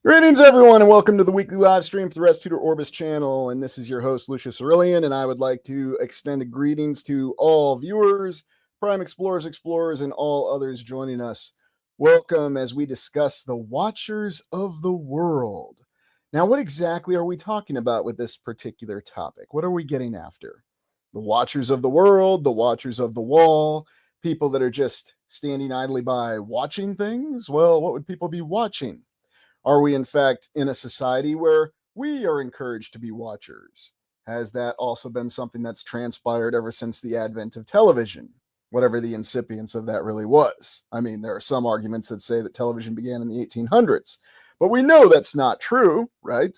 Greetings, everyone, and welcome to the weekly live stream for the Res Tutor Orbis channel. And this is your host, Lucius Aurelian, and I would like to extend a greetings to all viewers, Prime Explorers, and all others joining us. Welcome as we discuss the Watchers of the World. Now, what exactly are we talking about with this particular topic? What are we getting after? The Watchers of the World, the Watchers of the Wall, people that are just standing idly by watching things? Well, what would people be watching? Are we, in fact, in a society where we are encouraged to be watchers? Has that also been something that's transpired ever since the advent of television, whatever the incipience of that really was? I mean, there are some arguments that say that television began in the 1800s, but we know that's not true, right?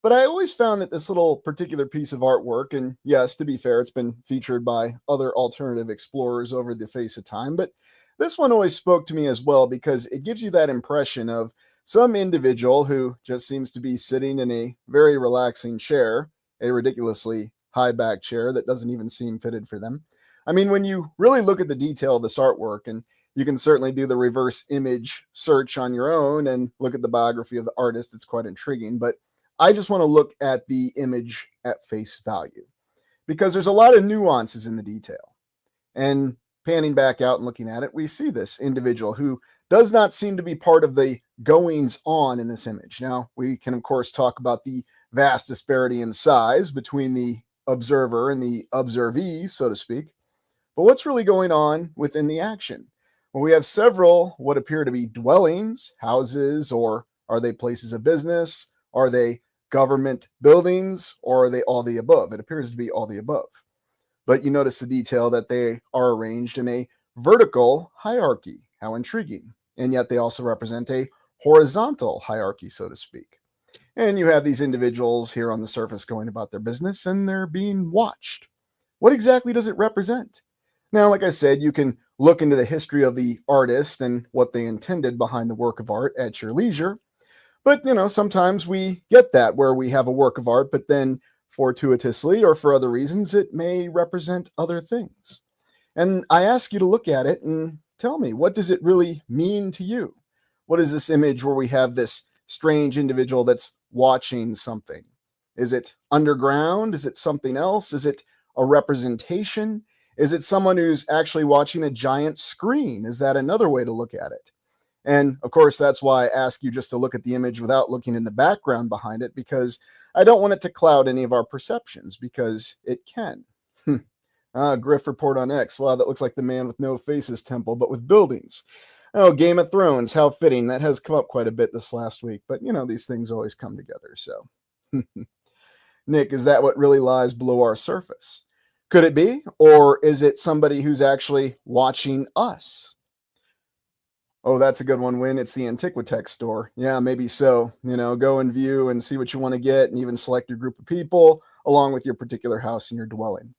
But I always found that this little particular piece of artwork, and yes, to be fair, it's been featured by other alternative explorers over the face of time, but this one always spoke to me as well because it gives you that impression of some individual who just seems to be sitting in a very relaxing chair, a ridiculously high back chair that doesn't even seem fitted for them. I mean, when you really look at the detail of this artwork, and you can certainly do the reverse image search on your own and look at the biography of the artist, it's quite intriguing. But I just want to look at the image at face value because there's a lot of nuances in the detail. And panning back out and looking at it, we see this individual who does not seem to be part of the goings on in this image. Now, we can, of course, talk about the vast disparity in size between the observer and the observee, so to speak. But what's really going on within the action? Well, we have several what appear to be dwellings, houses, or are they places of business? Are they government buildings? Or are they all the above? It appears to be all the above. But you notice the detail that they are arranged in a vertical hierarchy. How intriguing. And yet they also represent a horizontal hierarchy, so to speak. And you have these individuals here on the surface going about their business and they're being watched. What exactly does it represent? Now, like I said, you can look into the history of the artist and what they intended behind the work of art at your leisure. But, sometimes we get that where we have a work of art, but then fortuitously or for other reasons, it may represent other things. And I ask you to look at it and tell me, what does it really mean to you? What is this image where we have this strange individual that's watching something? Is it underground? Is it something else? Is it a representation? Is it someone who's actually watching a giant screen? Is that another way to look at it? And of course, that's why I ask you just to look at the image without looking in the background behind it, because I don't want it to cloud any of our perceptions, because it can. Griff report on X. Wow, that looks like the Man with No Faces temple, but with buildings. Oh, Game of Thrones, how fitting. That has come up quite a bit this last week, but these things always come together, so. Nick, is that what really lies below our surface? Could it be? Or is it somebody who's actually watching us? Oh, that's a good one, Win. It's the Antiquitech store. Yeah, maybe so. Go and view and see what you want to get and even select your group of people along with your particular house and your dwelling.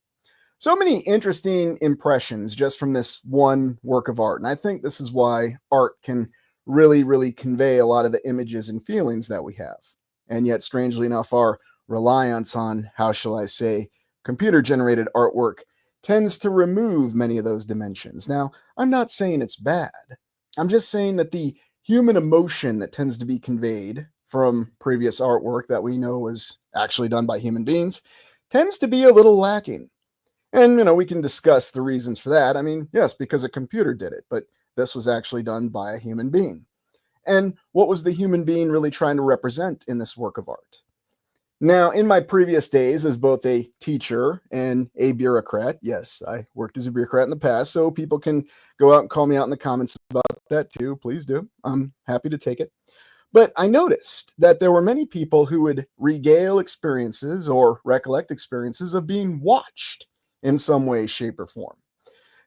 So many interesting impressions just from this one work of art. And I think this is why art can really, really convey a lot of the images and feelings that we have. And yet, strangely enough, our reliance on, how shall I say, computer-generated artwork tends to remove many of those dimensions. Now, I'm not saying it's bad. I'm just saying that the human emotion that tends to be conveyed from previous artwork that we know was actually done by human beings tends to be a little lacking. And, we can discuss the reasons for that. I mean, yes, because a computer did it, but this was actually done by a human being. And what was the human being really trying to represent in this work of art? Now, in my previous days as both a teacher and a bureaucrat, yes, I worked as a bureaucrat in the past, so people can go out and call me out in the comments about that too. Please do. I'm happy to take it. But I noticed that there were many people who would regale experiences or recollect experiences of being watched in some way, shape, or form.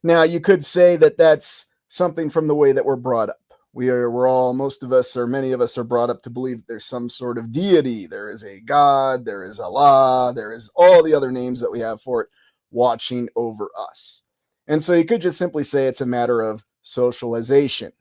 Now, you could say that that's something from the way that we're brought up. Most of us, or many of us, are brought up to believe that there's some sort of deity. There is a God, there is Allah, there is all the other names that we have for it watching over us. And so you could just simply say it's a matter of socialization.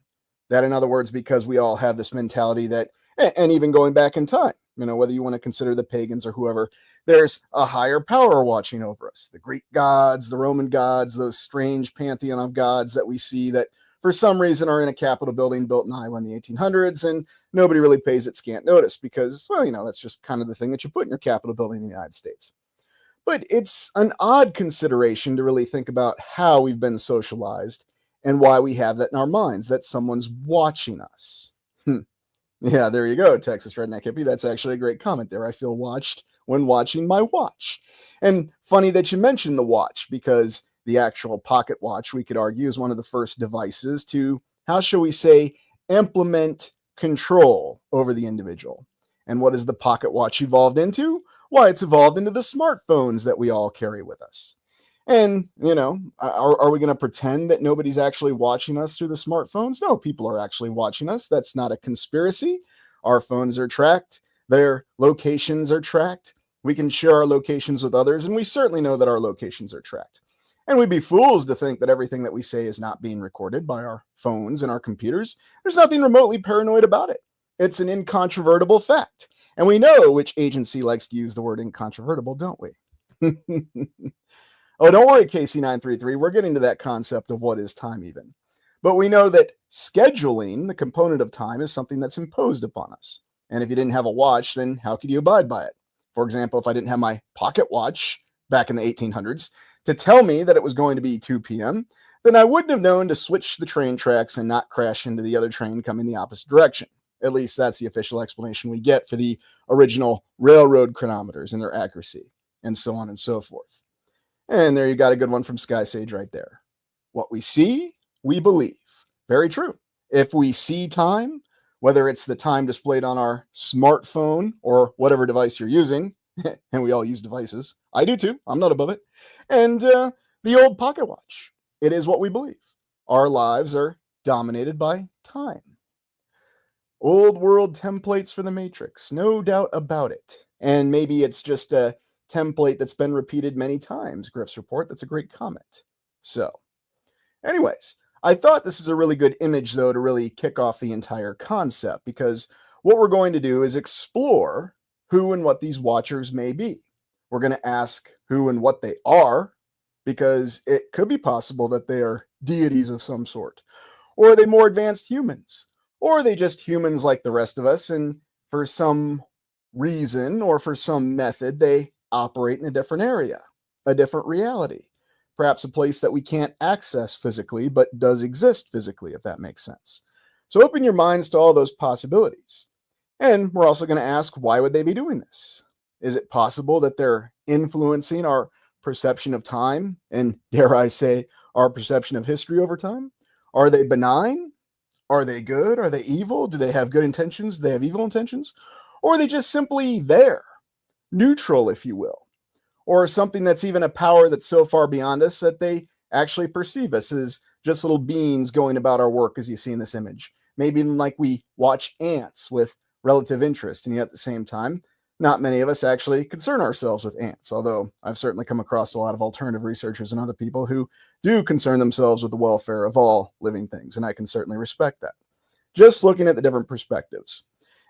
That, in other words, because we all have this mentality that, and even going back in time, whether you want to consider the pagans or whoever, there's a higher power watching over us. The Greek gods, the Roman gods, those strange pantheon of gods that we see that for some reason are in a Capitol building built in Iowa in the 1800s, and nobody really pays it scant notice because, well, that's just kind of the thing that you put in your Capitol building in the United States. But it's an odd consideration to really think about how we've been socialized and why we have that in our minds, that someone's watching us. Yeah, there you go, Texas Redneck Hippie. That's actually a great comment there. I feel watched when watching my watch. And funny that you mentioned the watch, because the actual pocket watch, we could argue, is one of the first devices to, how shall we say, implement control over the individual. And what has the pocket watch evolved into? Why, it's evolved into the smartphones that we all carry with us. And, are we going to pretend that nobody's actually watching us through the smartphones? No, people are actually watching us. That's not a conspiracy. Our phones are tracked. Their locations are tracked. We can share our locations with others, and we certainly know that our locations are tracked. And we'd be fools to think that everything that we say is not being recorded by our phones and our computers. There's nothing remotely paranoid about it. It's an incontrovertible fact. And we know which agency likes to use the word incontrovertible, don't we? Oh, don't worry, KC933. We're getting to that concept of what is time even. But we know that scheduling, the component of time, is something that's imposed upon us. And if you didn't have a watch, then how could you abide by it? For example, if I didn't have my pocket watch back in the 1800s to tell me that it was going to be 2 p.m., then I wouldn't have known to switch the train tracks and not crash into the other train coming the opposite direction. At least that's the official explanation we get for the original railroad chronometers and their accuracy, and so on and so forth. And there you got a good one from Sky Sage right there. What we see, we believe. Very true. If we see time, whether it's the time displayed on our smartphone or whatever device you're using, and we all use devices. I do too. I'm not above it. And the old pocket watch. It is what we believe. Our lives are dominated by time. Old world templates for the Matrix. No doubt about it. And maybe it's just a template that's been repeated many times, Griff's report. That's a great comment. So, anyways, I thought this is a really good image, though, to really kick off the entire concept, because what we're going to do is explore who and what these watchers may be. We're going to ask who and what they are, because it could be possible that they are deities of some sort, or are they more advanced humans, or are they just humans like the rest of us, and for some reason or for some method, they operate in a different area, a different reality, perhaps a place that we can't access physically, but does exist physically, if that makes sense. So open your minds to all those possibilities. And we're also going to ask, why would they be doing this? Is it possible that they're influencing our perception of time and, dare I say, our perception of history over time? Are they benign? Are they good? Are they evil? Do they have good intentions? Do they have evil intentions? Or are they just simply there? Neutral, if you will, or something that's even a power that's so far beyond us that they actually perceive us as just little beings going about our work, as you see in this image. Maybe like we watch ants with relative interest, and yet at the same time, not many of us actually concern ourselves with ants, although I've certainly come across a lot of alternative researchers and other people who do concern themselves with the welfare of all living things, and I can certainly respect that. Just looking at the different perspectives.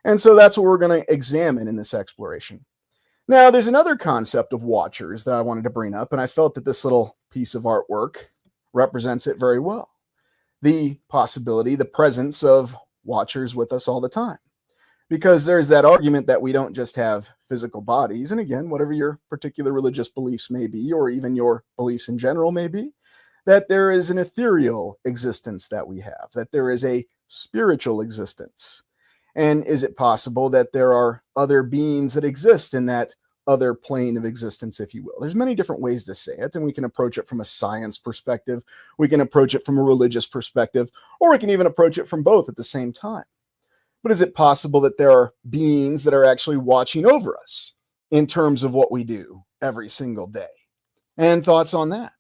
And so that's what we're going to examine in this exploration. Now, there's another concept of watchers that I wanted to bring up, and I felt that this little piece of artwork represents it very well. The possibility, the presence of watchers with us all the time. Because there's that argument that we don't just have physical bodies, and again, whatever your particular religious beliefs may be, or even your beliefs in general may be, that there is an ethereal existence that we have, that there is a spiritual existence. And is it possible that there are other beings that exist in that other plane of existence, if you will? There's many different ways to say it, and we can approach it from a science perspective, we can approach it from a religious perspective, or we can even approach it from both at the same time. But is it possible that there are beings that are actually watching over us in terms of what we do every single day? And thoughts on that?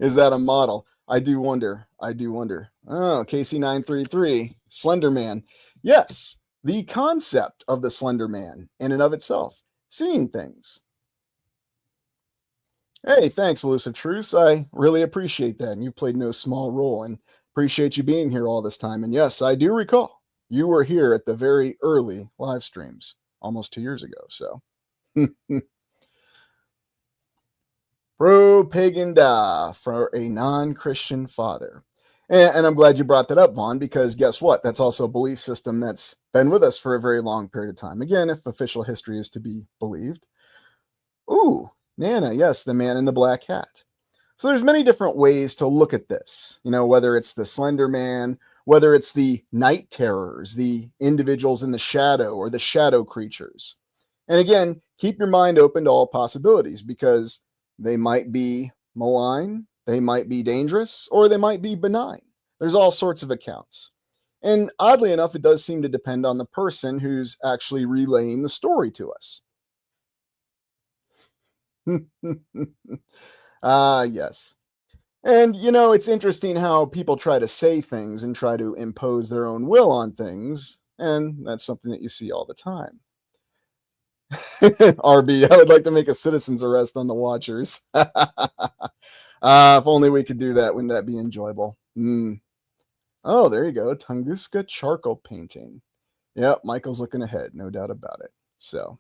Is that a model? I do wonder. I do wonder. Oh, KC933, Slenderman. Yes, the concept of the Slenderman in and of itself, seeing things. Hey, thanks, Elusive Truce. I really appreciate that. And you played no small role, and appreciate you being here all this time. And yes, I do recall you were here at the very early live streams almost 2 years ago. So Pro-pagan da for a non-Christian father. And I'm glad you brought that up, Vaughn, because guess what? That's also a belief system that's been with us for a very long period of time. Again, if official history is to be believed. Ooh, Nana, yes, the man in the black hat. So there's many different ways to look at this, whether it's the Slender Man, whether it's the night terrors, the individuals in the shadow or the shadow creatures. And again, keep your mind open to all possibilities because they might be malign, they might be dangerous, or they might be benign. There's all sorts of accounts. And oddly enough, it does seem to depend on the person who's actually relaying the story to us. Yes. And, it's interesting how people try to say things and try to impose their own will on things. And that's something that you see all the time. RB, I would like to make a citizen's arrest on the Watchers. If only we could do that, wouldn't that be enjoyable? Oh, there you go. Tunguska charcoal painting. Yep, Michael's looking ahead, no doubt about it. So,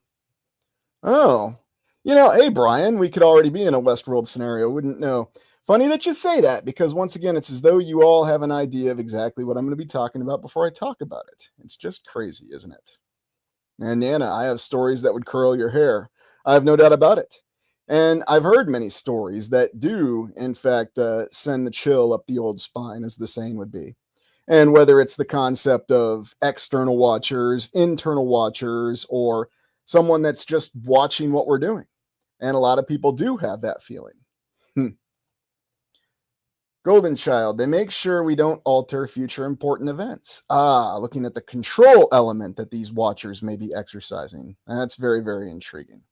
oh, hey, Brian, we could already be in a Westworld scenario, wouldn't know. Funny that you say that, because once again, it's as though you all have an idea of exactly what I'm going to be talking about before I talk about it. It's just crazy, isn't it? And Nana, I have stories that would curl your hair. I have no doubt about it. And I've heard many stories that do, in fact, send the chill up the old spine, as the saying would be. And whether it's the concept of external watchers, internal watchers, or someone that's just watching what we're doing. And a lot of people do have that feeling. Golden Child, they make sure we don't alter future important events. Looking at the control element that these watchers may be exercising. And that's very, very intriguing.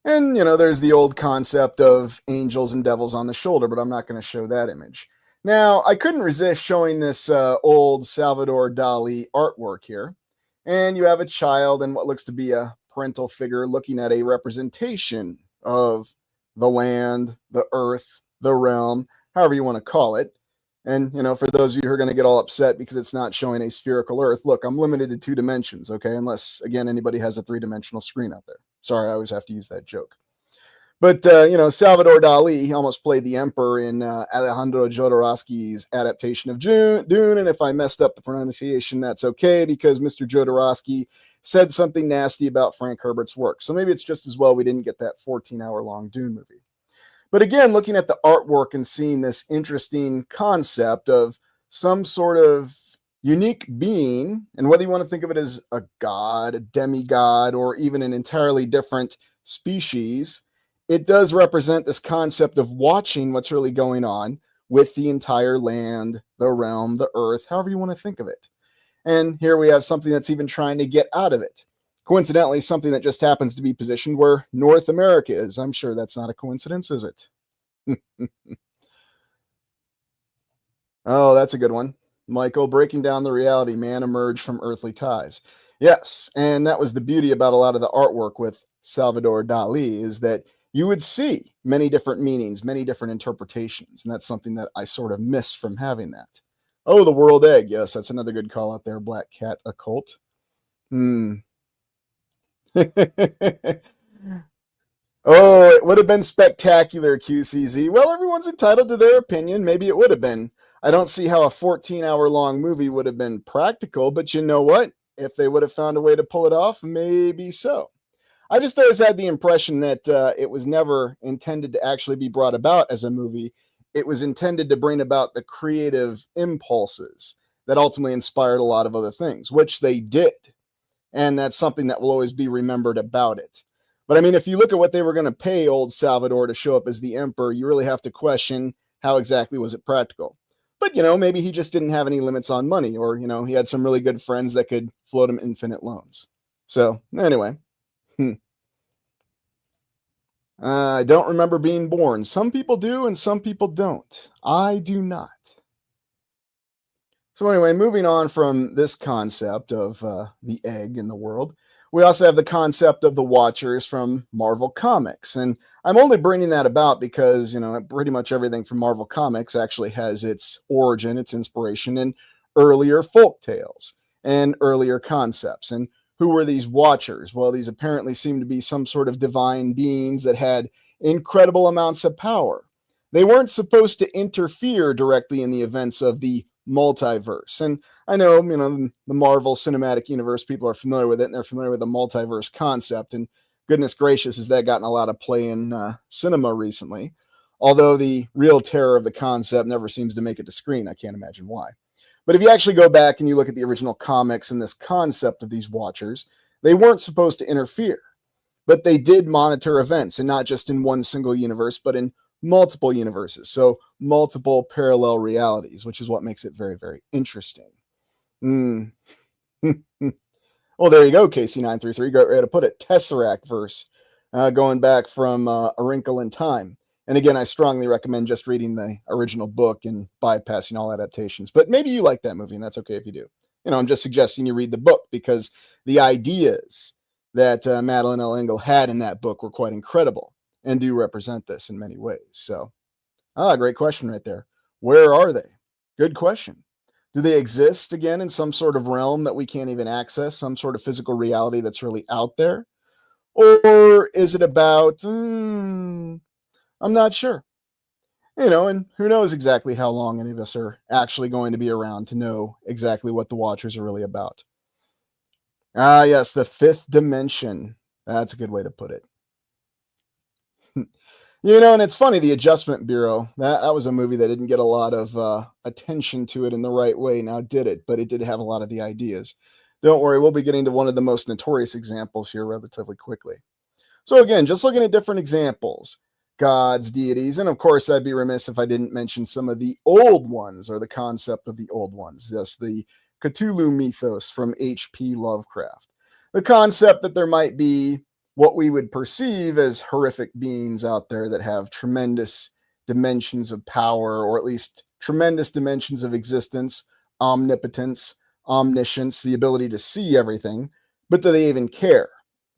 And, there's the old concept of angels and devils on the shoulder, but I'm not going to show that image. Now, I couldn't resist showing this old Salvador Dali artwork here. And you have a child and what looks to be a parental figure looking at a representation of the land, the earth, the realm, however you want to call it. And, for those of you who are going to get all upset because it's not showing a spherical earth, look, I'm limited to 2 dimensions, okay? Unless, again, anybody has a 3-dimensional screen out there. Sorry, I always have to use that joke. But, Salvador Dali, he almost played the emperor in Alejandro Jodorowsky's adaptation of Dune. And if I messed up the pronunciation, that's okay, because Mr. Jodorowsky said something nasty about Frank Herbert's work. So maybe it's just as well we didn't get that 14-hour-long Dune movie. But again, looking at the artwork and seeing this interesting concept of some sort of unique being, and whether you want to think of it as a god, a demigod, or even an entirely different species, it does represent this concept of watching what's really going on with the entire land, the realm, the earth, however you want to think of it. And here we have something that's even trying to get out of it. Coincidentally, something that just happens to be positioned where North America is. I'm sure that's not a coincidence, is it? Oh, that's a good one. Michael, breaking down the reality, man emerged from earthly ties. Yes, and that was the beauty about a lot of the artwork with Salvador Dali, is that you would see many different meanings, many different interpretations, and that's something that I sort of miss from having that. Oh, the world egg. Yes, that's another good call out there, Black Cat Occult. Oh, it would have been spectacular, QCZ. Well, everyone's entitled to their opinion. Maybe it would have been. I don't see how a 14-hour-long movie would have been practical, but you know what? If they would have found a way to pull it off, maybe so. I just always had the impression that it was never intended to actually be brought about as a movie. It was intended to bring about the creative impulses that ultimately inspired a lot of other things, which they did. And that's something that will always be remembered about it. But I mean, if you look at what they were going to pay old Salvador to show up as the emperor, you really have to question how exactly was it practical. But, maybe he just didn't have any limits on money, or, he had some really good friends that could float him infinite loans. So, anyway. I don't remember being born. Some people do, and some people don't. I do not. So anyway, moving on from this concept of the egg in the world, we also have the concept of the Watchers from Marvel Comics. And I'm only bringing that about because, pretty much everything from Marvel Comics actually has its origin, its inspiration in earlier folk tales and earlier concepts. And who were these Watchers? Well, these apparently seem to be some sort of divine beings that had incredible amounts of power. They weren't supposed to interfere directly in the events of the multiverse. And I know, the Marvel Cinematic Universe, people are familiar with it, and they're familiar with the multiverse concept. And goodness gracious, has that gotten a lot of play in cinema recently. Although the real terror of the concept never seems to make it to screen. I can't imagine why. But if you actually go back and you look at the original comics and this concept of these Watchers, they weren't supposed to interfere, but they did monitor events, and not just in one single universe, but in multiple universes. So multiple parallel realities, which is what makes it very, very interesting. Well, there you go, KC933. Great way to put it. Tesseract verse, going back from A Wrinkle in Time. And again, I strongly recommend just reading the original book and bypassing all adaptations. But maybe you like that movie, and that's okay if you do. I'm just suggesting you read the book, because the ideas that Madeline L. Engel had in that book were quite incredible and do represent this in many ways. So, great question right there. Where are they? Good question. Do they exist, again, in some sort of realm that we can't even access, some sort of physical reality that's really out there? Or is it about... I'm not sure. And who knows exactly how long any of us are actually going to be around to know exactly what the Watchers are really about. Yes, the fifth dimension. That's a good way to put it. And it's funny, the Adjustment Bureau, that was a movie that didn't get a lot of attention to it in the right way. Now, did it? But it did have a lot of the ideas. Don't worry, we'll be getting to one of the most notorious examples here relatively quickly. So again, just looking at different examples. Gods, deities, and of course, I'd be remiss if I didn't mention some of the old ones, or the concept of the old ones. Yes, the Cthulhu mythos from H.P. Lovecraft. The concept that there might be what we would perceive as horrific beings out there that have tremendous dimensions of power, or at least tremendous dimensions of existence, omnipotence, omniscience, the ability to see everything, but do they even care?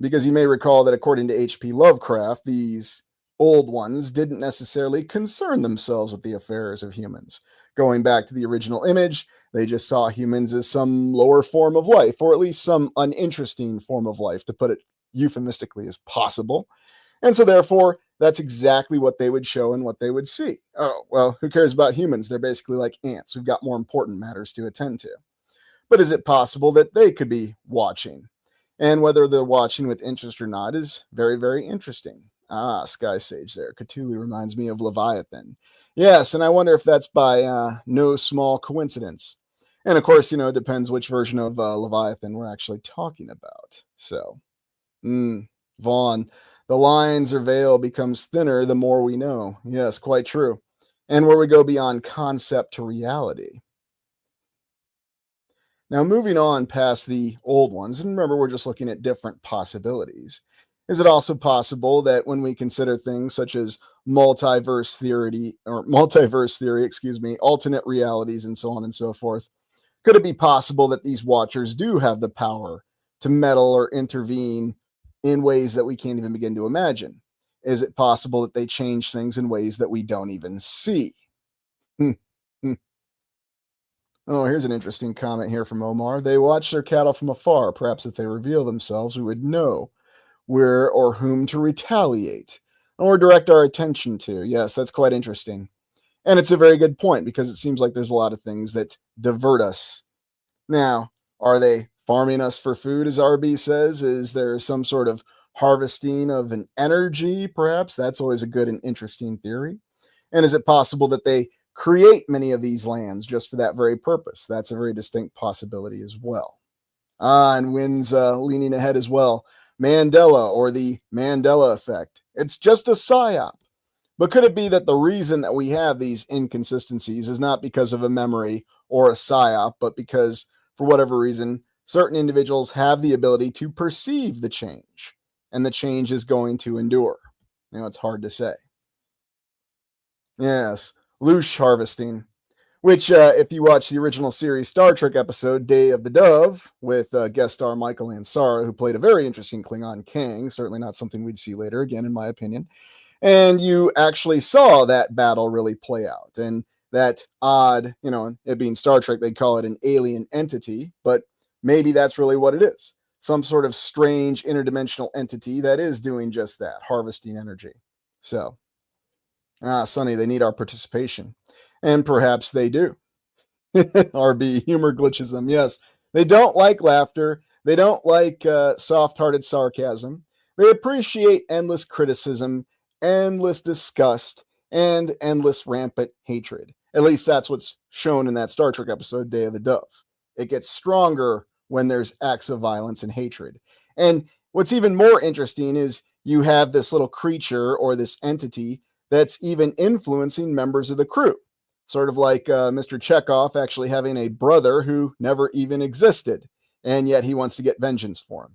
Because you may recall that according to H.P. Lovecraft, these old ones didn't necessarily concern themselves with the affairs of humans. Going back to the original image, they just saw humans as some lower form of life, or at least some uninteresting form of life, to put it euphemistically as possible. And so therefore, that's exactly what they would show and what they would see. Oh, well, who cares about humans? They're basically like ants. We've got more important matters to attend to. But is it possible that they could be watching? And whether they're watching with interest or not is very, very interesting. Sky Sage there. Cthulhu reminds me of Leviathan. Yes, and I wonder if that's by no small coincidence. And of course, it depends which version of Leviathan we're actually talking about. So, Vaughn, the lines or veil becomes thinner the more we know. Yes, quite true. And where we go beyond concept to reality. Now, moving on past the old ones, and remember, we're just looking at different possibilities. Is it also possible that when we consider things such as multiverse theory, alternate realities, and so on and so forth, could it be possible that these Watchers do have the power to meddle or intervene in ways that we can't even begin to imagine? Is it possible that they change things in ways that we don't even see? Oh, here's an interesting comment here from Omar. They watch their cattle from afar. Perhaps if they reveal themselves, we would know where or whom to retaliate or direct our attention to. Yes, that's quite interesting. And it's a very good point, because it seems like there's a lot of things that divert us. Now, are they farming us for food, as RB says? Is there some sort of harvesting of an energy, perhaps? That's always a good and interesting theory. And is it possible that they create many of these lands just for that very purpose? That's a very distinct possibility as well. And Wynn's leaning ahead as well. Mandela, or the Mandela effect. It's just a psyop. But could it be that the reason that we have these inconsistencies is not because of a memory or a psyop, but because, for whatever reason, certain individuals have the ability to perceive the change, and the change is going to endure? It's hard to say. Yes, loosh harvesting, which, if you watch the original series Star Trek episode Day of the Dove, with guest star Michael Ansara, who played a very interesting Klingon Kang, certainly not something we'd see later, again, in my opinion, and you actually saw that battle really play out, and that odd, it being Star Trek, they'd call it an alien entity, but maybe that's really what it is. Some sort of strange interdimensional entity that is doing just that, harvesting energy. So, Sonny, they need our participation. And perhaps they do. RB, humor glitches them. Yes, they don't like laughter. They don't like soft-hearted sarcasm. They appreciate endless criticism, endless disgust, and endless rampant hatred. At least that's what's shown in that Star Trek episode, Day of the Dove. It gets stronger when there's acts of violence and hatred. And what's even more interesting is you have this little creature or this entity that's even influencing members of the crew. Sort of like Mr. Chekhov actually having a brother who never even existed, and yet he wants to get vengeance for him.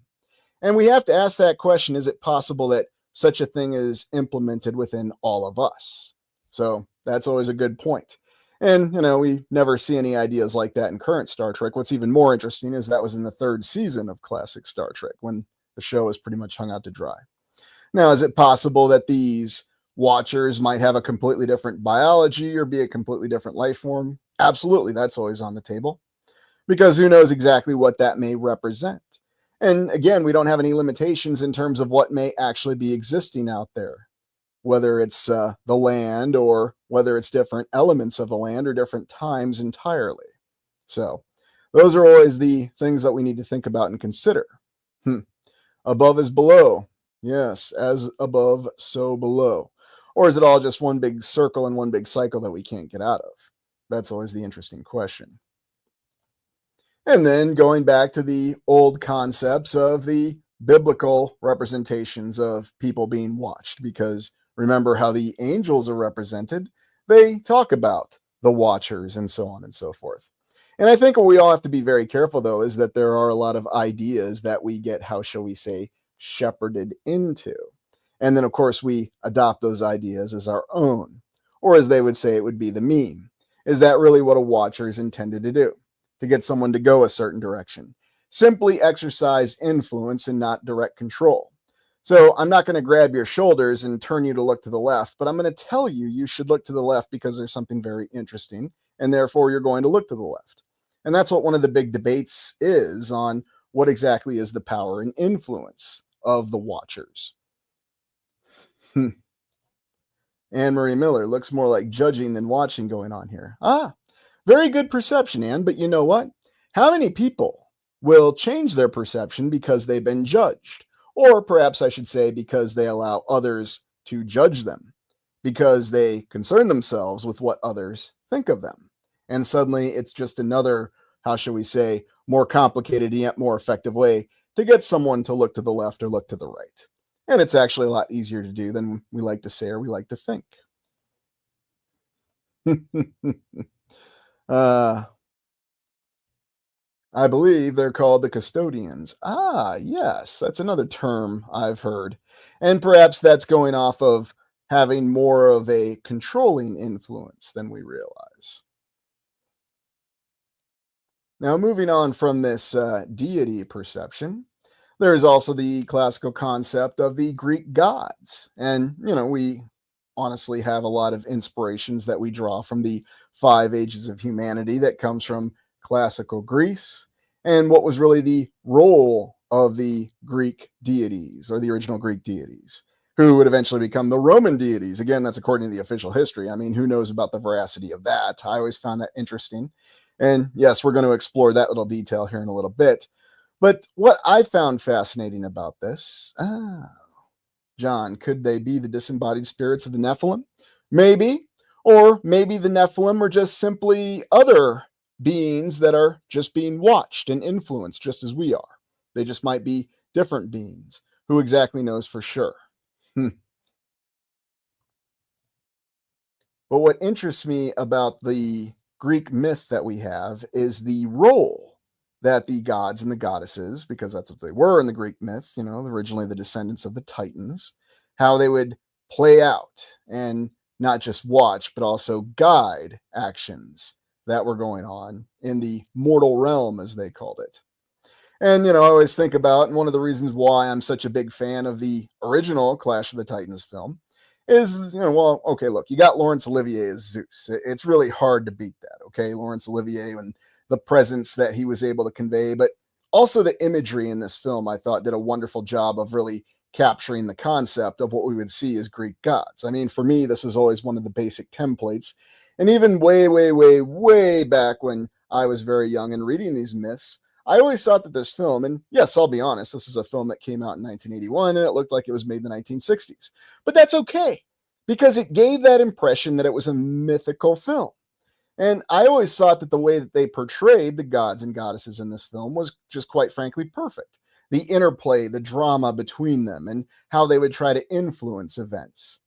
And we have to ask that question, is it possible that such a thing is implemented within all of us? So that's always a good point. And, we never see any ideas like that in current Star Trek. What's even more interesting is that was in the 3rd season of classic Star Trek, when the show was pretty much hung out to dry. Now, is it possible that these Watchers might have a completely different biology or be a completely different life form? Absolutely, that's always on the table. Because who knows exactly what that may represent? And again, we don't have any limitations in terms of what may actually be existing out there, whether it's the land or whether it's different elements of the land or different times entirely. So those are always the things that we need to think about and consider. Above is below. Yes, as above, so below. Or is it all just one big circle and one big cycle that we can't get out of? That's always the interesting question. And then going back to the old concepts of the biblical representations of people being watched, because remember how the angels are represented, they talk about the watchers and so on and so forth. And I think what we all have to be very careful, though, is that there are a lot of ideas that we get, how shall we say, shepherded into. And then, of course, we adopt those ideas as our own, or as they would say, it would be the meme. Is that really what a watcher is intended to do? To get someone to go a certain direction? Simply exercise influence and not direct control. So I'm not going to grab your shoulders and turn you to look to the left, but I'm going to tell you you should look to the left because there's something very interesting, and therefore you're going to look to the left. And that's what one of the big debates is on what exactly is the power and influence of the watchers. Anne-Marie Miller, looks more like judging than watching going on here. Very good perception, Anne, but you know what? How many people will change their perception because they've been judged? Or perhaps I should say because they allow others to judge them, because they concern themselves with what others think of them. And suddenly it's just another, how shall we say, more complicated yet more effective way to get someone to look to the left or look to the right. And it's actually a lot easier to do than we like to say or we like to think. I believe they're called the custodians. Yes, that's another term I've heard. And perhaps that's going off of having more of a controlling influence than we realize. Now, moving on from this deity perception, there's also the classical concept of the Greek gods. And, we honestly have a lot of inspirations that we draw from the 5 ages of humanity that comes from classical Greece and what was really the role of the Greek deities or the original Greek deities, who would eventually become the Roman deities. Again, that's according to the official history. I mean, who knows about the veracity of that? I always found that interesting. And yes, we're going to explore that little detail here in a little bit. But what I found fascinating about this, John, could they be the disembodied spirits of the Nephilim? Maybe. Or maybe the Nephilim are just simply other beings that are just being watched and influenced just as we are. They just might be different beings. Who exactly knows for sure? But what interests me about the Greek myth that we have is the role that the gods and the goddesses, because that's what they were in the Greek myth, originally the descendants of the Titans, how they would play out and not just watch, but also guide actions that were going on in the mortal realm, as they called it. And, I always think about, and one of the reasons why I'm such a big fan of the original Clash of the Titans film is, okay, look, you got Laurence Olivier as Zeus. It's really hard to beat that, okay? Laurence Olivier and the presence that he was able to convey, but also the imagery in this film, I thought, did a wonderful job of really capturing the concept of what we would see as Greek gods. I mean, for me, this was always one of the basic templates. And even way, way, way, way back when I was very young and reading these myths, I always thought that this film, and yes, I'll be honest, this is a film that came out in 1981 and it looked like it was made in the 1960s. But that's okay, because it gave that impression that it was a mythical film. And I always thought that the way that they portrayed the gods and goddesses in this film was just quite frankly perfect. The interplay, the drama between them, and how they would try to influence events.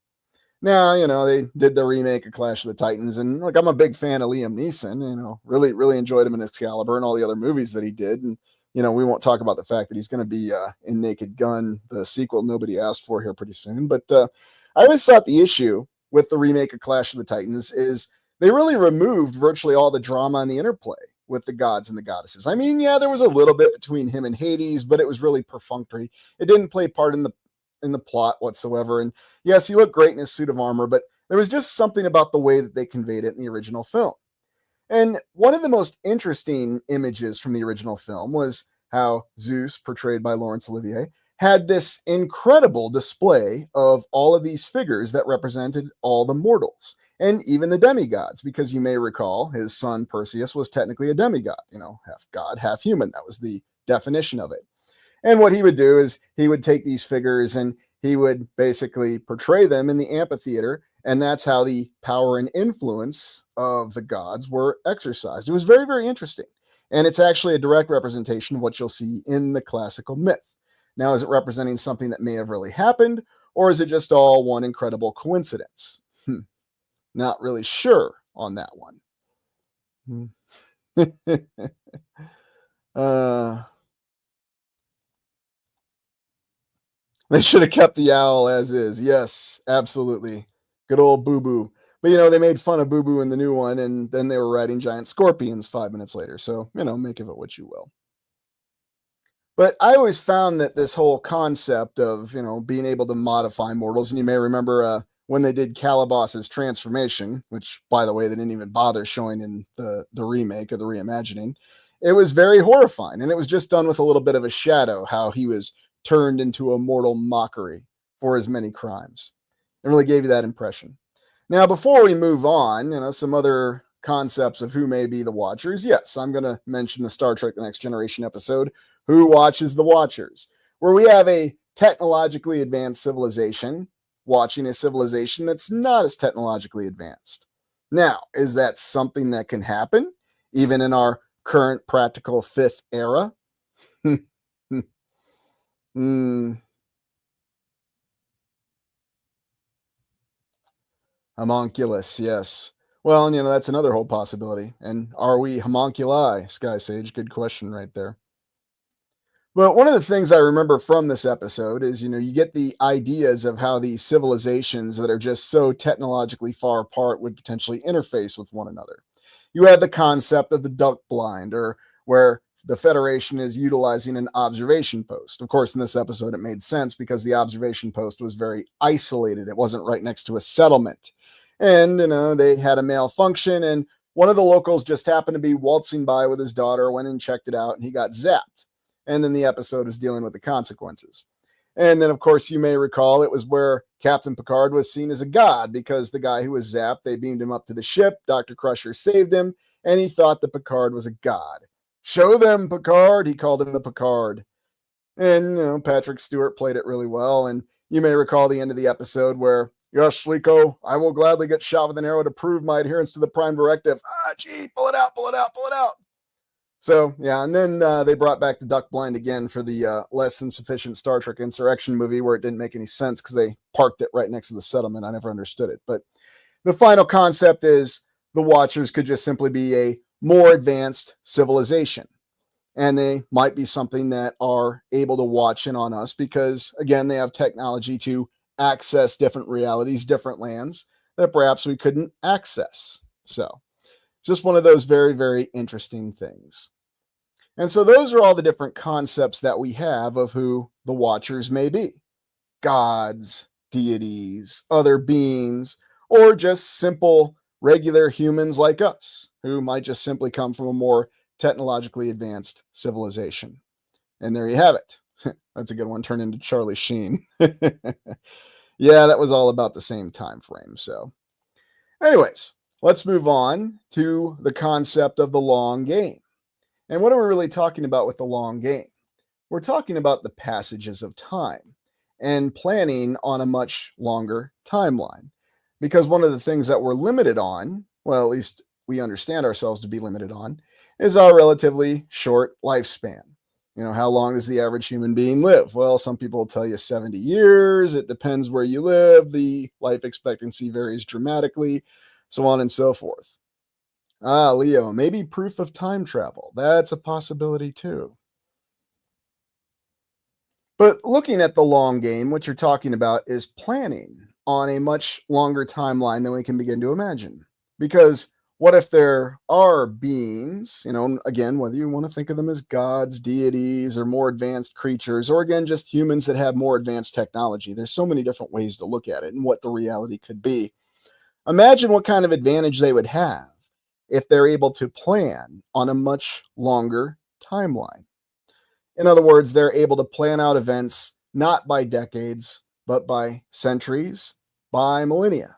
Now, they did the remake of Clash of the Titans, and look, I'm a big fan of Liam Neeson, really, really enjoyed him in Excalibur and all the other movies that he did. And, we won't talk about the fact that he's going to be in Naked Gun, the sequel nobody asked for here pretty soon. But I always thought the issue with the remake of Clash of the Titans is they really removed virtually all the drama and the interplay with the gods and the goddesses. I mean, yeah, there was a little bit between him and Hades, but it was really perfunctory. It didn't play part in the plot whatsoever. And yes, he looked great in his suit of armor, but there was just something about the way that they conveyed it in the original film. And one of the most interesting images from the original film was how Zeus, portrayed by Laurence Olivier, had this incredible display of all of these figures that represented all the mortals and even the demigods, because you may recall his son Perseus was technically a demigod, half god, half human. That was the definition of it. And what he would do is he would take these figures and he would basically portray them in the amphitheater. And that's how the power and influence of the gods were exercised. It was very, very interesting. And it's actually a direct representation of what you'll see in the classical myth. Now, is it representing something that may have really happened, or is it just all one incredible coincidence? Not really sure on that one. They should have kept the owl as is. Yes, absolutely. Good old Boo Boo. But, they made fun of Boo Boo in the new one, and then they were riding giant scorpions 5 minutes later. So, make of it what you will. But I always found that this whole concept of, being able to modify mortals, and you may remember when they did Calabas's transformation, which, by the way, they didn't even bother showing in the remake or the reimagining, it was very horrifying. And it was just done with a little bit of a shadow, how he was turned into a mortal mockery for his many crimes. It really gave you that impression. Now, before we move on, some other concepts of who may be the Watchers. Yes, I'm going to mention the Star Trek The Next Generation episode, Who Watches the Watchers, where we have a technologically advanced civilization watching a civilization that's not as technologically advanced. Now, is that something that can happen even in our current practical fifth era? Homunculus, yes. Well, and that's another whole possibility. And are we homunculi, Sky Sage? Good question right there. But one of the things I remember from this episode is, you get the ideas of how these civilizations that are just so technologically far apart would potentially interface with one another. You have the concept of the duck blind, or where the Federation is utilizing an observation post. Of course, in this episode, it made sense because the observation post was very isolated. It wasn't right next to a settlement. And, they had a malfunction, and one of the locals just happened to be waltzing by with his daughter, went and checked it out, and he got zapped. And then the episode is dealing with the consequences. And then, of course, you may recall it was where Captain Picard was seen as a god, because the guy who was zapped, they beamed him up to the ship. Dr. Crusher saved him, and he thought that Picard was a god. Show them, Picard. He called him the Picard. And, Patrick Stewart played it really well. And you may recall the end of the episode where, yes, Sliko, I will gladly get shot with an arrow to prove my adherence to the Prime Directive. Gee, pull it out, pull it out, pull it out. So, yeah, and then they brought back the duck blind again for the less than sufficient Star Trek Insurrection movie, where it didn't make any sense because they parked it right next to the settlement. I never understood it. But the final concept is the Watchers could just simply be a more advanced civilization. And they might be something that are able to watch in on us because, again, they have technology to access different realities, different lands that perhaps we couldn't access. So it's just one of those very, very interesting things. And so those are all the different concepts that we have of who the Watchers may be. Gods, deities, other beings, or just simple, regular humans like us, who might just simply come from a more technologically advanced civilization. And there you have it. That's a good one. Turn into Charlie Sheen. Yeah, that was all about the same time frame. So, anyways, let's move on to the concept of the long game. And what are we really talking about with the long game? We're talking about the passages of time and planning on a much longer timeline. Because one of the things that we're limited on, well, at least we understand ourselves to be limited on, is our relatively short lifespan. How long does the average human being live? Well, some people will tell you 70 years. It depends where you live. The life expectancy varies dramatically, so on and so forth. Leo, maybe proof of time travel. That's a possibility too. But looking at the long game, what you're talking about is planning on a much longer timeline than we can begin to imagine. Because what if there are beings, again, whether you want to think of them as gods, deities, or more advanced creatures, or again, just humans that have more advanced technology? There's so many different ways to look at it and what the reality could be. Imagine what kind of advantage they would have if they're able to plan on a much longer timeline. In other words, they're able to plan out events not by decades, but by centuries, by millennia.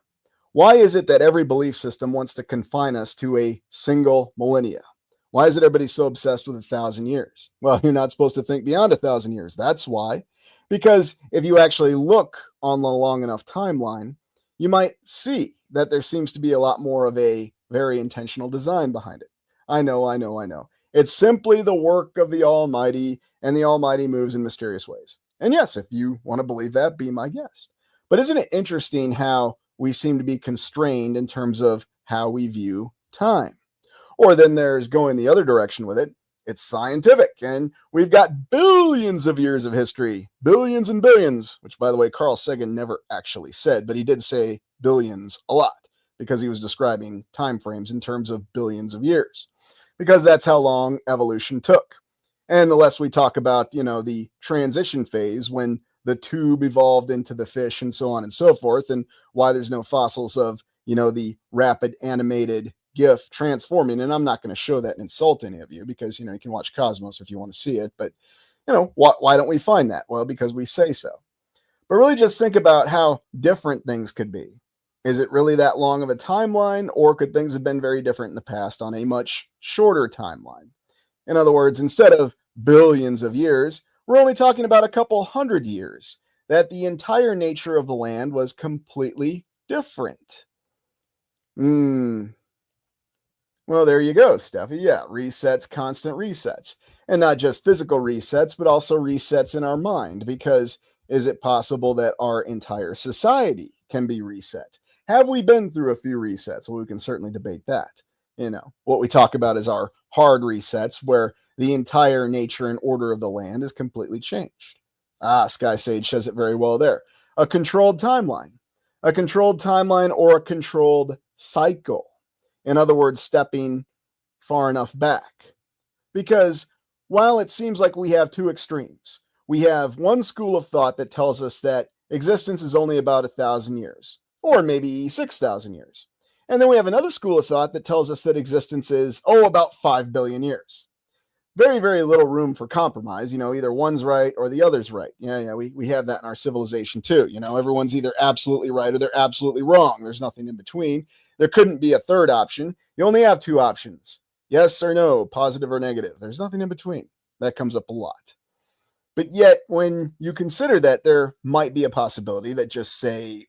Why is it that every belief system wants to confine us to a single millennia? Why is it everybody so obsessed with 1,000 years? Well, you're not supposed to think beyond 1,000 years. That's why. Because if you actually look on the long enough timeline, you might see that there seems to be a lot more of a very intentional design behind it. I know. It's simply the work of the Almighty, and the Almighty moves in mysterious ways. And yes, if you want to believe that, be my guest. But isn't it interesting how we seem to be constrained in terms of how we view time? Or then there's going the other direction with it. It's scientific, and we've got billions of years of history, billions and billions, which, by the way, Carl Sagan never actually said, but he did say billions a lot because he was describing time frames in terms of billions of years, because that's how long evolution took. And the less we talk about, the transition phase when the tube evolved into the fish and so on and so forth, and why there's no fossils of, the rapid animated GIF transforming. And I'm not going to show that and insult any of you because, you can watch Cosmos if you want to see it. But, why don't we find that? Well, because we say so. But really just think about how different things could be. Is it really that long of a timeline, or could things have been very different in the past on a much shorter timeline? In other words, instead of billions of years, we're only talking about a couple hundred years, that the entire nature of the land was completely different. Well, there you go, Steffi. Yeah, resets, constant resets. And not just physical resets, but also resets in our mind. Because is it possible that our entire society can be reset? Have we been through a few resets? Well, we can certainly debate that. What we talk about is our hard resets, where the entire nature and order of the land is completely changed. Sky Sage says it very well there. A controlled timeline. A controlled timeline or a controlled cycle. In other words, stepping far enough back. Because while it seems like we have two extremes, we have one school of thought that tells us that existence is only about 1,000 years, or maybe 6,000 years. And then we have another school of thought that tells us that existence is, about 5 billion years. Very, very little room for compromise. Either one's right or the other's right. We have that in our civilization too. Everyone's either absolutely right or they're absolutely wrong. There's nothing in between. There couldn't be a third option. You only have two options. Yes or no, positive or negative. There's nothing in between. That comes up a lot. But yet, when you consider that there might be a possibility that just say,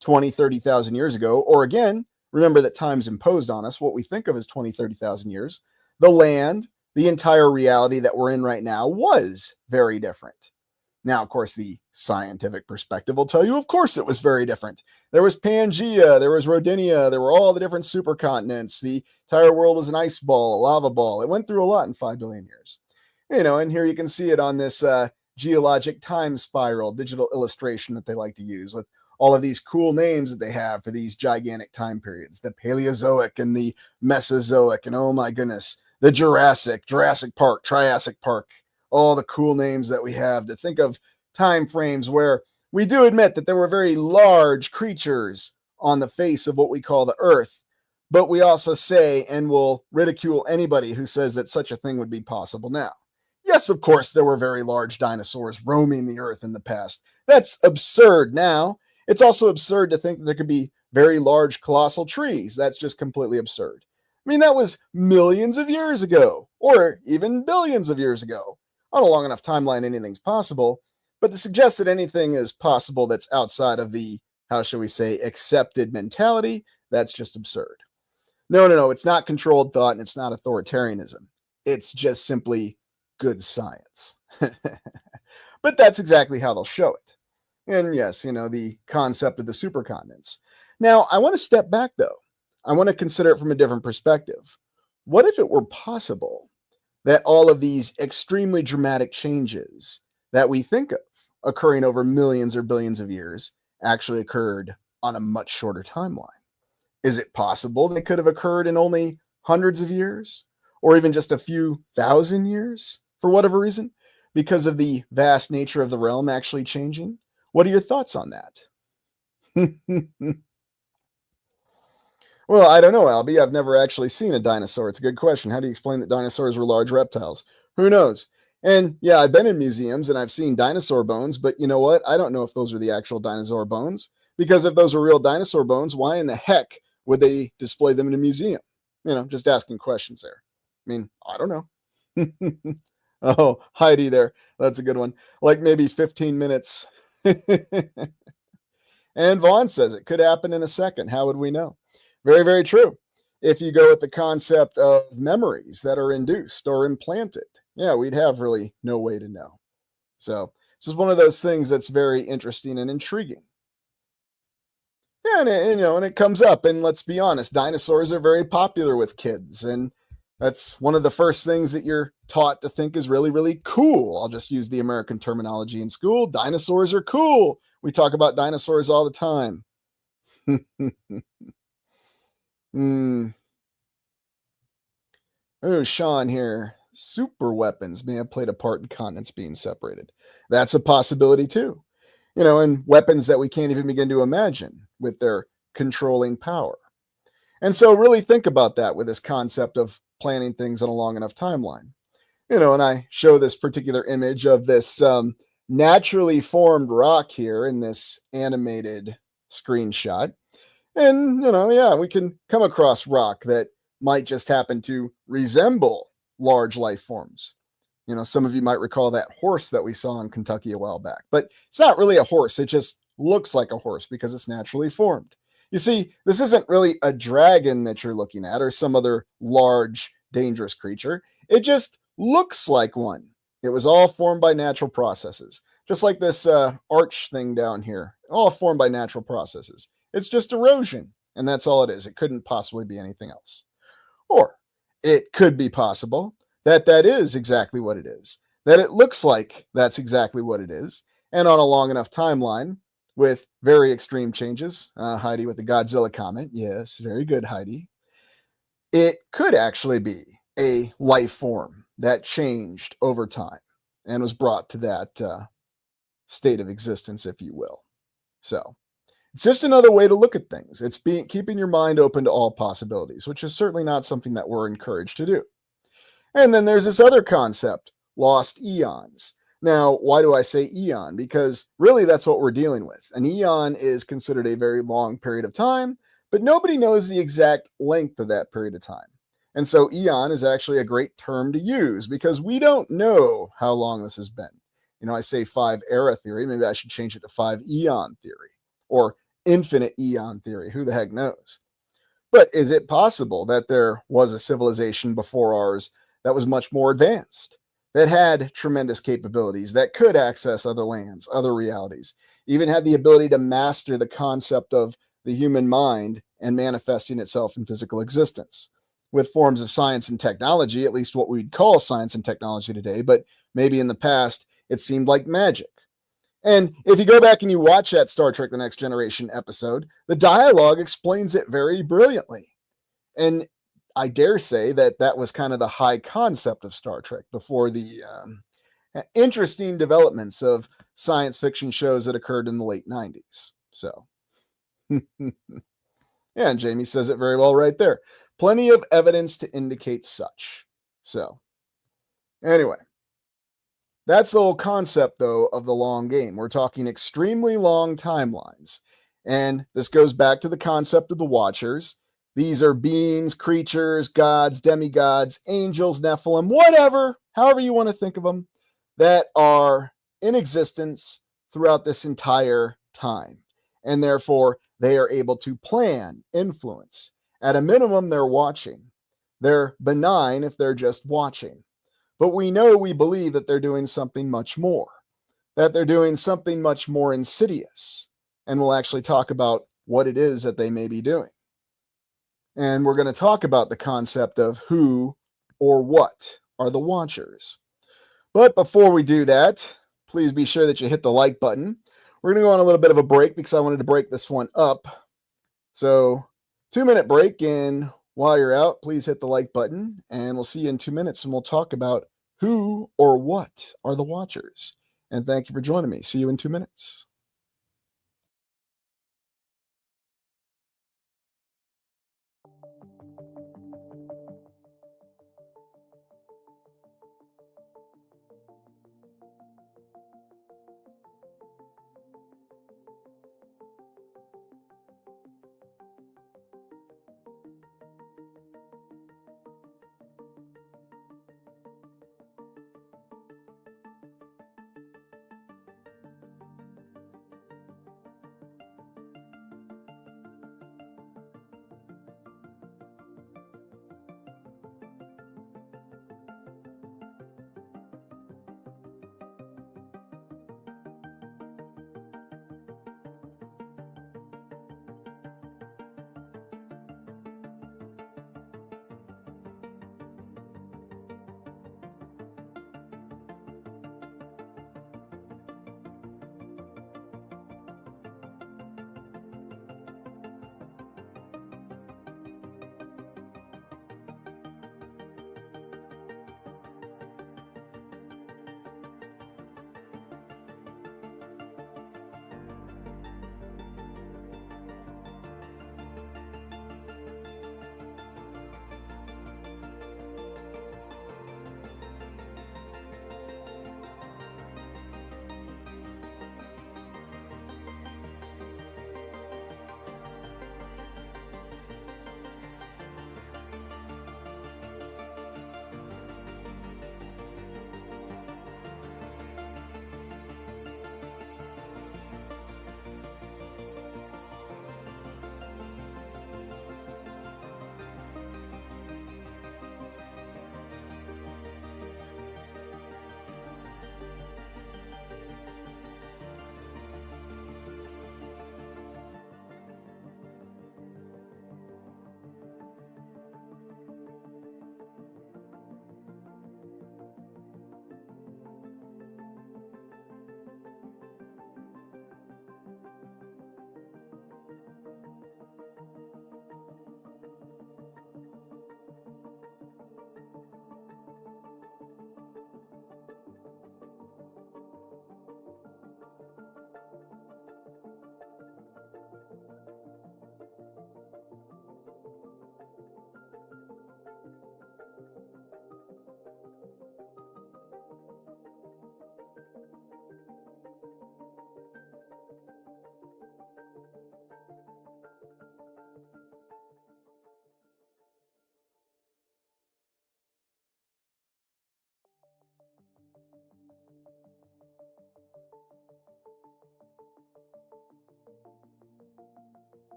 20, 30,000 years ago, or again, remember that time's imposed on us, what we think of as 20, 30,000 years, the land, the entire reality that we're in right now was very different. Now, of course, the scientific perspective will tell you, of course, it was very different. There was Pangea, there was Rodinia, there were all the different supercontinents. The entire world was an ice ball, a lava ball. It went through a lot in 5 billion years. And here you can see it on this geologic time spiral digital illustration that they like to use with all of these cool names that they have for these gigantic time periods, the Paleozoic and the Mesozoic, and oh my goodness, the Jurassic Park, Triassic Park, all the cool names that we have to think of time frames where we do admit that there were very large creatures on the face of what we call the Earth, but we also say and will ridicule anybody who says that such a thing would be possible now. yes, of course, there were very large dinosaurs roaming the earth in the past. That's absurd now. It's also absurd to think that there could be very large, colossal trees. That's just completely absurd. I mean, that was millions of years ago, or even billions of years ago. On a long enough timeline, anything's possible. But to suggest that anything is possible that's outside of the, how shall we say, accepted mentality, that's just absurd. No, it's not controlled thought and it's not authoritarianism. It's just simply good science. But that's exactly how they'll show it. And yes, the concept of the supercontinents. Now, I want to step back though. I want to consider it from a different perspective. What if it were possible that all of these extremely dramatic changes that we think of occurring over millions or billions of years actually occurred on a much shorter timeline? Is it possible they could have occurred in only hundreds of years or even just a few thousand years for whatever reason because of the vast nature of the realm actually changing? What are your thoughts on that? Well, I don't know, Albie. I've never actually seen a dinosaur. It's a good question. How do you explain that dinosaurs were large reptiles? Who knows? And yeah, I've been in museums and I've seen dinosaur bones, but you know what? I don't know if those are the actual dinosaur bones, because if those were real dinosaur bones, why in the heck would they display them in a museum? Just asking questions there. I mean, I don't know. Oh, Heidi there. That's a good one. Like maybe 15 minutes. And Vaughn says it could happen in a second. How would we know? Very, very true. If you go with the concept of memories that are induced or implanted, yeah, we'd have really no way to know. So this is one of those things that's very interesting and intriguing. Yeah, and it comes up, and let's be honest, dinosaurs are very popular with kids, and that's one of the first things that you're taught to think is really, really cool. I'll just use the American terminology in school. Dinosaurs are cool. We talk about dinosaurs all the time. Oh, Sean here. Super weapons may have played a part in continents being separated. That's a possibility too. And weapons that we can't even begin to imagine with their controlling power. And so really think about that with this concept of planning things on a long enough timeline. And I show this particular image of this naturally formed rock here in this animated screenshot. And, yeah, we can come across rock that might just happen to resemble large life forms. Some of you might recall that horse that we saw in Kentucky a while back, but it's not really a horse. It just looks like a horse because it's naturally formed. You see, this isn't really a dragon that you're looking at or some other large, dangerous creature. It just looks like one. It was all formed by natural processes, just like this arch thing down here, all formed by natural processes. It's just erosion, and that's all it is. It couldn't possibly be anything else. Or it could be possible that is exactly what it is, that it looks like that's exactly what it is, and on a long enough timeline with very extreme changes, Heidi with the Godzilla comment, yes, very good, Heidi, it could actually be a life form that changed over time and was brought to that state of existence, if you will. So it's just another way to look at things. It's keeping your mind open to all possibilities, which is certainly not something that we're encouraged to do. And then there's this other concept, lost eons. Now, why do I say eon? Because really that's what we're dealing with. An eon is considered a very long period of time, but nobody knows the exact length of that period of time. And so eon is actually a great term to use because we don't know how long this has been. I say 5 era theory. Maybe I should change it to 5 eon theory or infinite eon theory. Who the heck knows? But is it possible that there was a civilization before ours that was much more advanced, that had tremendous capabilities, that could access other lands, other realities, even had the ability to master the concept of the human mind and manifesting itself in physical existence with forms of science and technology, at least what we'd call science and technology today, but maybe in the past it seemed like magic. And if you go back and you watch that Star Trek The Next Generation episode, the dialogue explains it very brilliantly. And I dare say that was kind of the high concept of Star Trek before the interesting developments of science fiction shows that occurred in the late 90s. So, yeah, and Jamie says it very well right there. Plenty of evidence to indicate such. So, anyway, That's the whole concept, though, of the long game. We're talking extremely long timelines. And this goes back to the concept of the Watchers. These are beings, creatures, gods, demigods, angels, Nephilim, whatever, however you want to think of them, that are in existence throughout this entire time. And therefore, they are able to plan, influence. At a minimum, they're watching. They're benign if they're just watching. But we believe that they're doing something much more, that they're doing something much more insidious. And we'll actually talk about what it is that they may be doing. And we're going to talk about the concept of who or what are the Watchers. But before we do that, please be sure that you hit the like button. We're going to go on a little bit of a break because I wanted to break this one up. So 2-minute break, and while you're out, please hit the like button, and we'll see you in 2 minutes, and we'll talk about who or what are the Watchers. And thank you for joining me. See you in 2 minutes.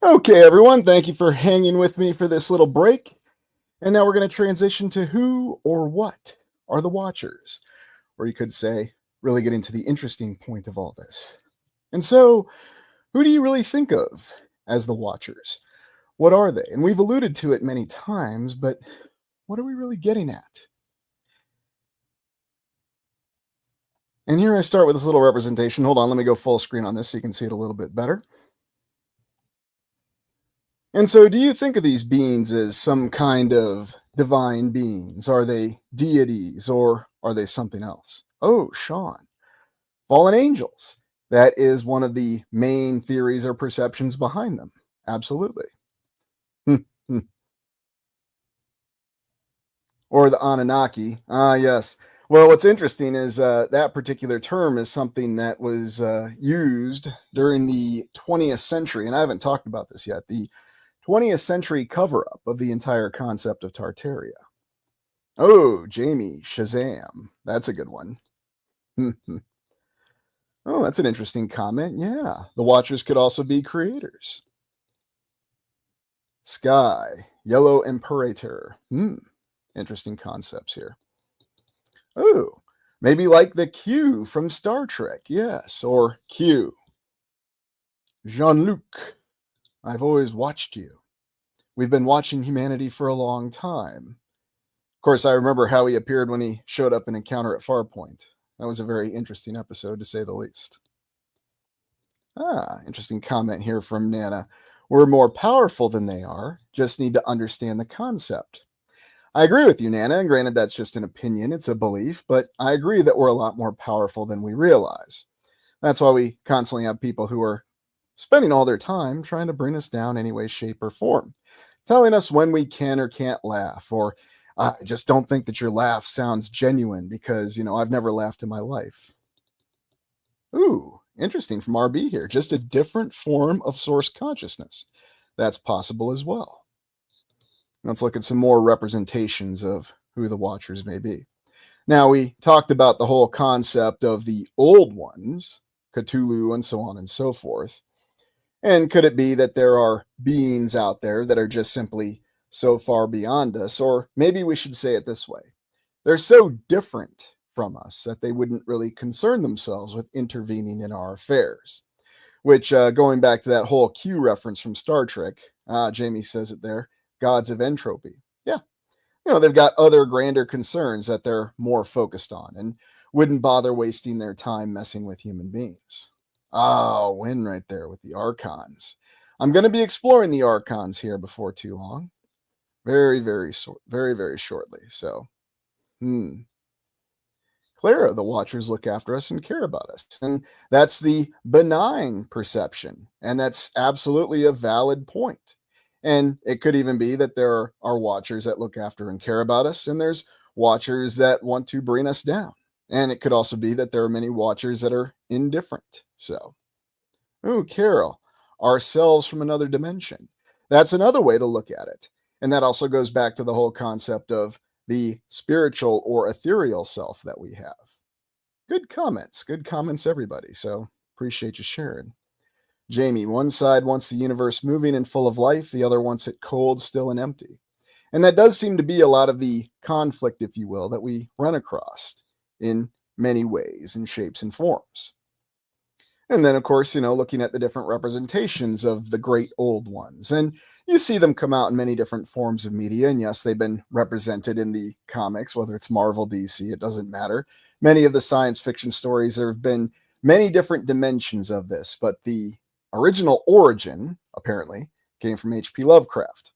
Okay, everyone, thank you for hanging with me for this little break. And now we're going to transition to who or what are the Watchers, or you could say, really getting to the interesting point of all this. And so, who do you really think of as the Watchers? What are they? And we've alluded to it many times, but what are we really getting at? And here I start with this little representation. Hold on, let me go full screen on this so you can see it a little bit better. And so, do you think of these beings as some kind of divine beings? Are they deities, or are they something else? Oh, Sean. Fallen angels. That is one of the main theories or perceptions behind them. Absolutely. Or the Anunnaki. Ah, yes. Well, what's interesting is that particular term is something that was used during the 20th century, and I haven't talked about this yet. The 20th century cover-up of the entire concept of Tartaria. Oh, Jamie, Shazam. That's a good one. Oh, that's an interesting comment. Yeah, the Watchers could also be creators. Sky, Yellow Imperator. Interesting concepts here. Oh, maybe like the Q from Star Trek. Yes, or Q. Jean-Luc, I've always watched you. We've been watching humanity for a long time. Of course, I remember how he appeared when he showed up in Encounter at Farpoint. That was a very interesting episode, to say the least. Ah, interesting comment here from Nana. We're more powerful than they are, just need to understand the concept. I agree with you, Nana, and granted that's just an opinion, it's a belief, but I agree that we're a lot more powerful than we realize. That's why we constantly have people who are spending all their time trying to bring us down any way, shape, or form, telling us when we can or can't laugh, or I just don't think that your laugh sounds genuine because, I've never laughed in my life. Ooh, interesting from RB here. Just a different form of source consciousness. That's possible as well. Let's look at some more representations of who the Watchers may be. Now, we talked about the whole concept of the old ones, Cthulhu, and so on and so forth. And could it be that there are beings out there that are just simply so far beyond us? Or maybe we should say it this way. They're so different from us that they wouldn't really concern themselves with intervening in our affairs. Which, going back to that whole Q reference from Star Trek, Jamie says it there, gods of entropy. Yeah, they've got other grander concerns that they're more focused on and wouldn't bother wasting their time messing with human beings. Oh, win right there with the archons. I'm going to be exploring the archons here before too long. Very, very shortly. So, Clara, the Watchers look after us and care about us. And that's the benign perception. And that's absolutely a valid point. And it could even be that there are Watchers that look after and care about us, and there's Watchers that want to bring us down. And it could also be that there are many Watchers that are indifferent. So, Carol, ourselves from another dimension. That's another way to look at it. And that also goes back to the whole concept of the spiritual or ethereal self that we have. Good comments, everybody. So appreciate you sharing. Jamie, one side wants the universe moving and full of life, the other wants it cold, still, and empty. And that does seem to be a lot of the conflict, if you will, that we run across in many ways and shapes and forms. And then, of course, looking at the different representations of the great old ones. And you see them come out in many different forms of media. And yes, they've been represented in the comics, whether it's Marvel, DC, it doesn't matter. Many of the science fiction stories, there have been many different dimensions of this. But the original origin, apparently, came from H.P. Lovecraft.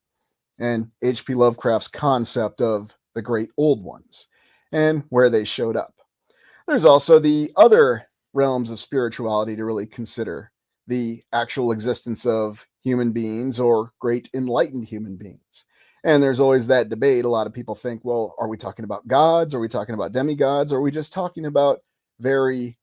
And H.P. Lovecraft's concept of the great old ones and where they showed up. There's also the other realms of spirituality to really consider, the actual existence of human beings or great enlightened human beings. And there's always that debate. A lot of people think, well, are we talking about gods? Are we talking about demigods? Or are we just talking about very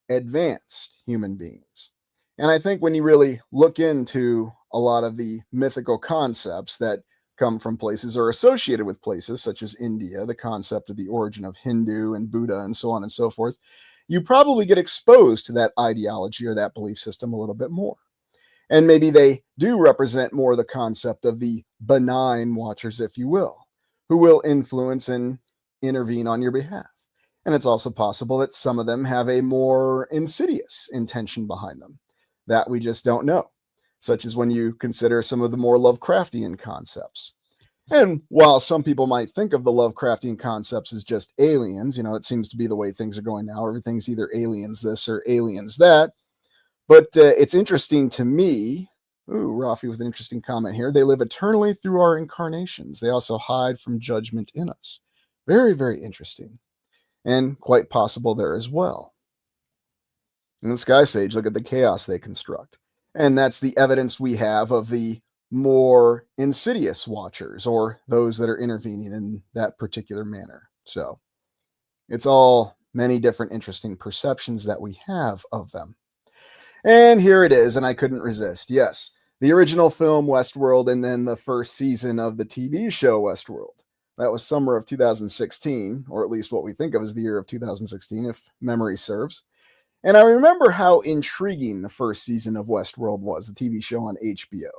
advanced human beings? And I think when you really look into a lot of the mythical concepts that come from places or associated with places such as India, the concept of the origin of Hindu and Buddha and so on and so forth, you probably get exposed to that ideology or that belief system a little bit more. And maybe they do represent more the concept of the benign Watchers, if you will, who will influence and intervene on your behalf. And it's also possible that some of them have a more insidious intention behind them that we just don't know, such as when you consider some of the more Lovecraftian concepts. And while some people might think of the Lovecraftian concepts as just aliens, it seems to be the way things are going now. Everything's either aliens this or aliens that. But it's interesting to me. Ooh, Rafi with an interesting comment here. They live eternally through our incarnations. They also hide from judgment in us. Very, very interesting. And quite possible there as well. In the Sky Sage, look at the chaos they construct. And that's the evidence we have of the more insidious watchers, or those that are intervening in that particular manner. So it's all many different interesting perceptions that we have of them. And here it is, and I couldn't resist. Yes, the original film Westworld, and then the first season of the TV show Westworld. That was summer of 2016, or at least what we think of as the year of 2016, if memory serves. And I remember how intriguing the first season of Westworld was, the TV show on HBO.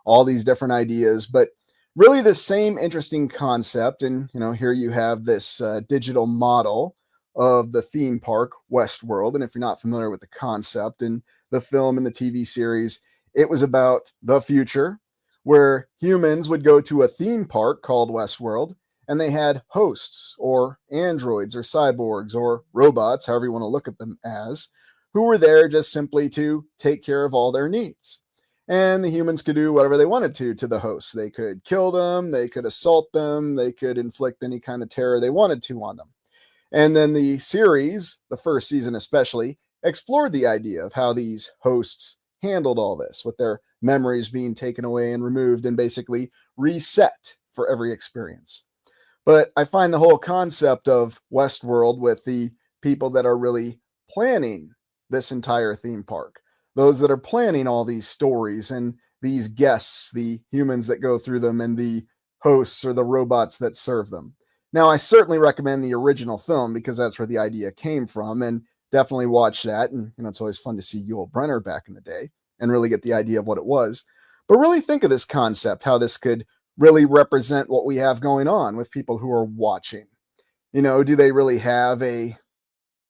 All these different ideas, but really the same interesting concept. And, here you have this digital model of the theme park, Westworld. And if you're not familiar with the concept in the film and the TV series, it was about the future where humans would go to a theme park called Westworld, and they had hosts or androids or cyborgs or robots, however you want to look at them as, who were there just simply to take care of all their needs. And the humans could do whatever they wanted to the hosts. They could kill them, they could assault them, they could inflict any kind of terror they wanted to on them. And then the series, the first season especially, explored the idea of how these hosts handled all this, with their memories being taken away and removed and basically reset for every experience. But I find the whole concept of Westworld with the people that are really planning this entire theme park, those that are planning all these stories and these guests, the humans that go through them and the hosts or the robots that serve them. Now, I certainly recommend the original film because that's where the idea came from, and definitely watch that. And it's always fun to see Yul Brynner back in the day and really get the idea of what it was. But really think of this concept, how this could really represent what we have going on with people who are watching. Do they really have an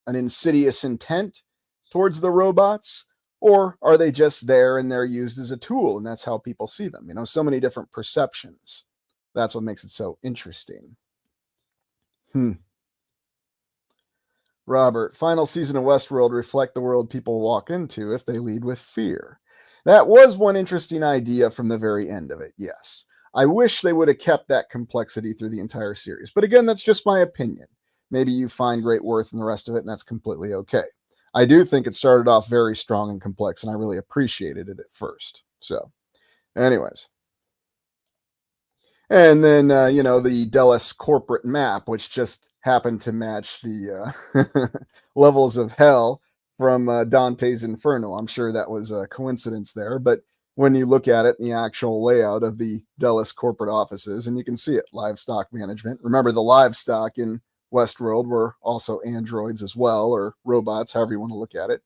insidious intent towards the robots? Or are they just there and they're used as a tool, and that's how people see them? So many different perceptions. That's what makes it so interesting. Robert, final season of Westworld reflect the world people walk into if they lead with fear. That was one interesting idea from the very end of it, yes. I wish they would have kept that complexity through the entire series. But again, that's just my opinion. Maybe you find great worth in the rest of it, and that's completely okay. I do think it started off very strong and complex, and I really appreciated it at first. So, anyways. And then, the Delos corporate map, which just happened to match the levels of hell from Dante's Inferno. I'm sure that was a coincidence there, but when you look at it, the actual layout of the Delos corporate offices, and you can see it, livestock management. Remember, the livestock in Westworld were also androids as well, or robots, however you want to look at it.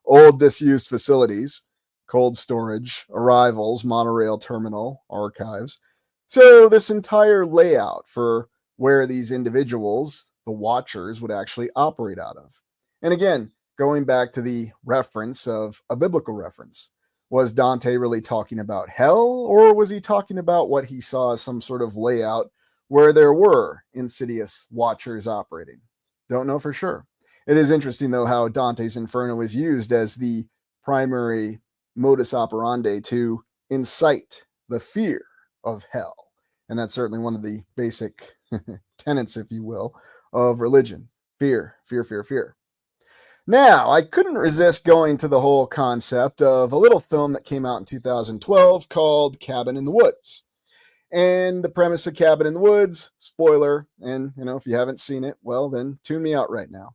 Old disused facilities, cold storage, arrivals, monorail terminal, archives. So this entire layout for where these individuals, the watchers, would actually operate out of. And again, going back to the reference of a biblical reference, was Dante really talking about hell, or was he talking about what he saw as some sort of layout where there were insidious watchers operating? Don't know for sure. It is interesting, though, how Dante's Inferno is used as the primary modus operandi to incite the fear of hell. And that's certainly one of the basic tenets, if you will, of religion. Fear, fear, fear, fear. Now, I couldn't resist going to the whole concept of a little film that came out in 2012 called Cabin in the Woods. And the premise of Cabin in the Woods, spoiler, and if you haven't seen it, well, then tune me out right now.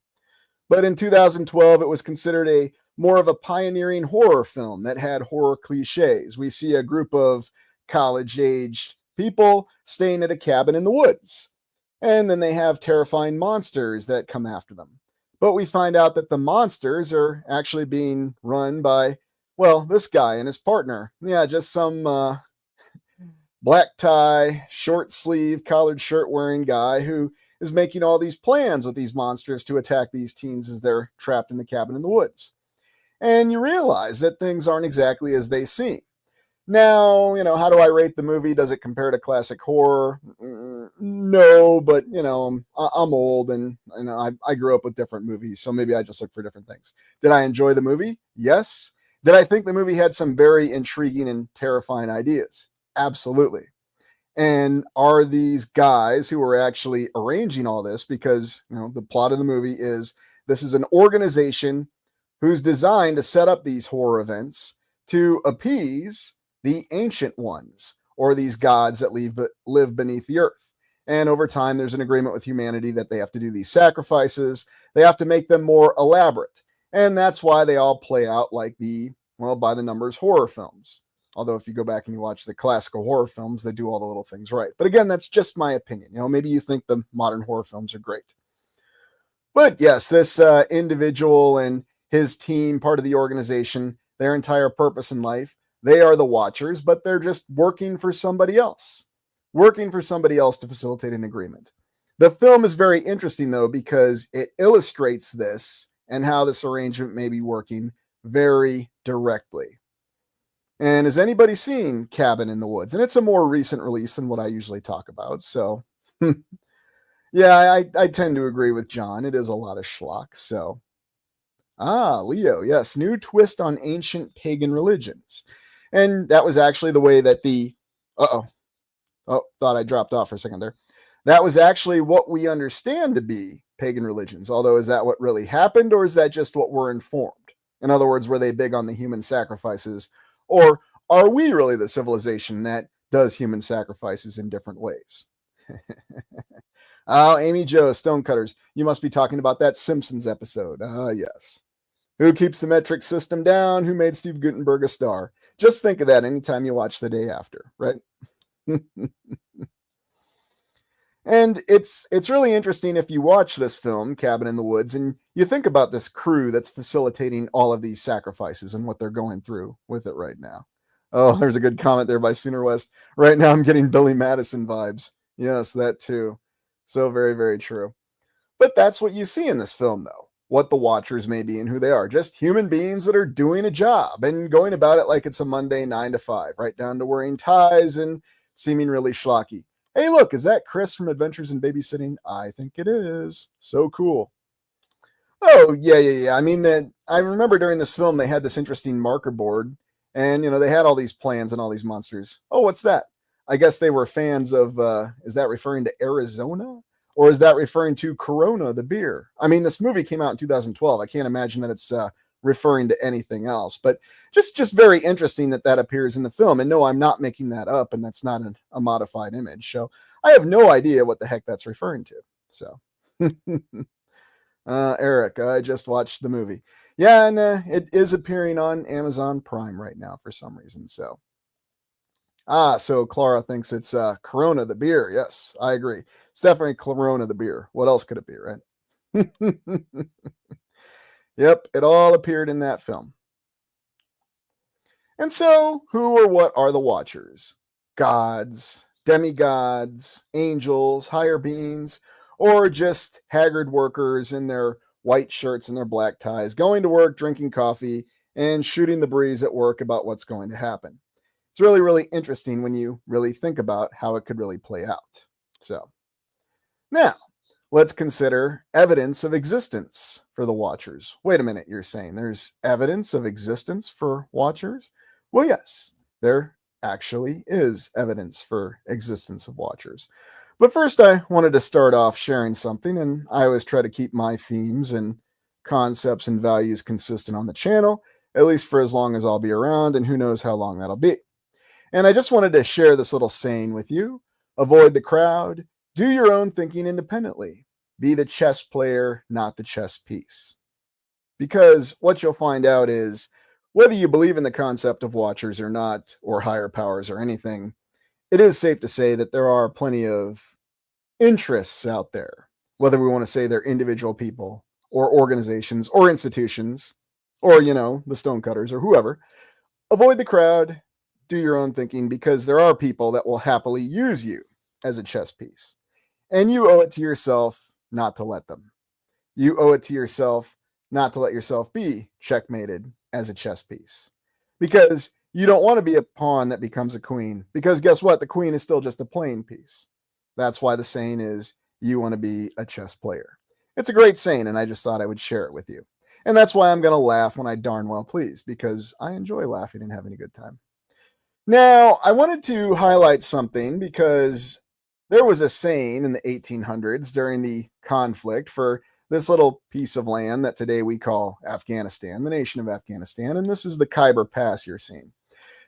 But in 2012, it was considered a more of a pioneering horror film that had horror cliches. We see a group of college-aged people staying at a cabin in the woods. And then they have terrifying monsters that come after them. But we find out that the monsters are actually being run by, well, this guy and his partner. Yeah, just some black tie, short sleeve, collared shirt wearing guy who is making all these plans with these monsters to attack these teens as they're trapped in the cabin in the woods. And you realize that things aren't exactly as they seem. Now, how do I rate the movie? Does it compare to classic horror? No, but, I'm old and, I grew up with different movies, so maybe I just look for different things. Did I enjoy the movie? Yes. Did I think the movie had some very intriguing and terrifying ideas? Absolutely. And are these guys who are actually arranging all this, because the plot of the movie is this is an organization who's designed to set up these horror events to appease the ancient ones, or these gods that live beneath the earth. And over time, there's an agreement with humanity that they have to do these sacrifices. They have to make them more elaborate. And that's why they all play out like by the numbers horror films. Although if you go back and you watch the classical horror films, they do all the little things right. But again, that's just my opinion. Maybe you think the modern horror films are great. But yes, this individual and his team, part of the organization, their entire purpose in life, they are the Watchers, but they're just working for somebody else. Working for somebody else to facilitate an agreement. The film is very interesting, though, because it illustrates this and how this arrangement may be working very directly. And has anybody seen Cabin in the Woods? And it's a more recent release than what I usually talk about. So, yeah, I tend to agree with John. It is a lot of schlock. So, Leo, yes, new twist on ancient pagan religions. And that was actually the way that thought I dropped off for a second there. That was actually what we understand to be pagan religions. Although, is that what really happened, or is that just what we're informed? In other words, were they big on the human sacrifices? Or are we really the civilization that does human sacrifices in different ways? Oh, Amy Jo, Stonecutters, you must be talking about that Simpsons episode. Yes. Who keeps the metric system down? Who made Steve Gutenberg a star? Just think of that anytime you watch The Day After, right? And it's really interesting if you watch this film, Cabin in the Woods, and you think about this crew that's facilitating all of these sacrifices and what they're going through with it right now. Oh, there's a good comment there by Sooner West. Right now I'm getting Billy Madison vibes. Yes, that too. So very, very true. But that's what you see in this film, though. What the Watchers may be and who they are. Just human beings that are doing a job and going about it like it's a Monday 9 to 5, right down to wearing ties and seeming really schlocky. Hey, look, is that Chris from Adventures in Babysitting? I think it is. So cool. Oh, yeah. I mean, I remember during this film, they had this interesting marker board, and, they had all these plans and all these monsters. Oh, what's that? I guess they were fans of, is that referring to Arizona? Or is that referring to Corona, the beer? I mean, this movie came out in 2012. I can't imagine that it's referring to anything else, but just very interesting that appears in the film. And no, I'm not making that up, and that's not a modified image. So I have no idea what the heck that's referring to. So Eric, I just watched the movie. Yeah, and it is appearing on Amazon Prime right now for some reason. So so Clara thinks it's Corona the beer. Yes, I agree. It's definitely Corona the beer. What else could it be, right? Yep, it all appeared in that film. And so, who or what are the Watchers? Gods, demigods, angels, higher beings, or just haggard workers in their white shirts and their black ties, going to work, drinking coffee, and shooting the breeze at work about what's going to happen. It's really, really interesting when you really think about how it could really play out. So, now, let's consider evidence of existence for the Watchers. Wait a minute, you're saying there's evidence of existence for Watchers? Well, yes, there actually is evidence for existence of Watchers. But first, I wanted to start off sharing something, and I always try to keep my themes and concepts and values consistent on the channel, at least for as long as I'll be around, and who knows how long that'll be. And I just wanted to share this little saying with you. Avoid the crowd. Do your own thinking independently. Be the chess player, not the chess piece. Because what you'll find out is, whether you believe in the concept of Watchers or not, or higher powers or anything, it is safe to say that there are plenty of interests out there, whether we want to say they're individual people, or organizations, or institutions, or, the stonecutters, or whoever. Avoid the crowd. Do your own thinking, because there are people that will happily use you as a chess piece. And you owe it to yourself not to let them. You owe it to yourself not to let yourself be checkmated as a chess piece. Because you don't want to be a pawn that becomes a queen. Because guess what? The queen is still just a playing piece. That's why the saying is, you want to be a chess player. It's a great saying, and I just thought I would share it with you. And that's why I'm going to laugh when I darn well please, because I enjoy laughing and having a good time. Now, I wanted to highlight something because there was a saying in the 1800s during the conflict for this little piece of land that today we call Afghanistan, the nation of Afghanistan, and this is the Khyber Pass you're seeing.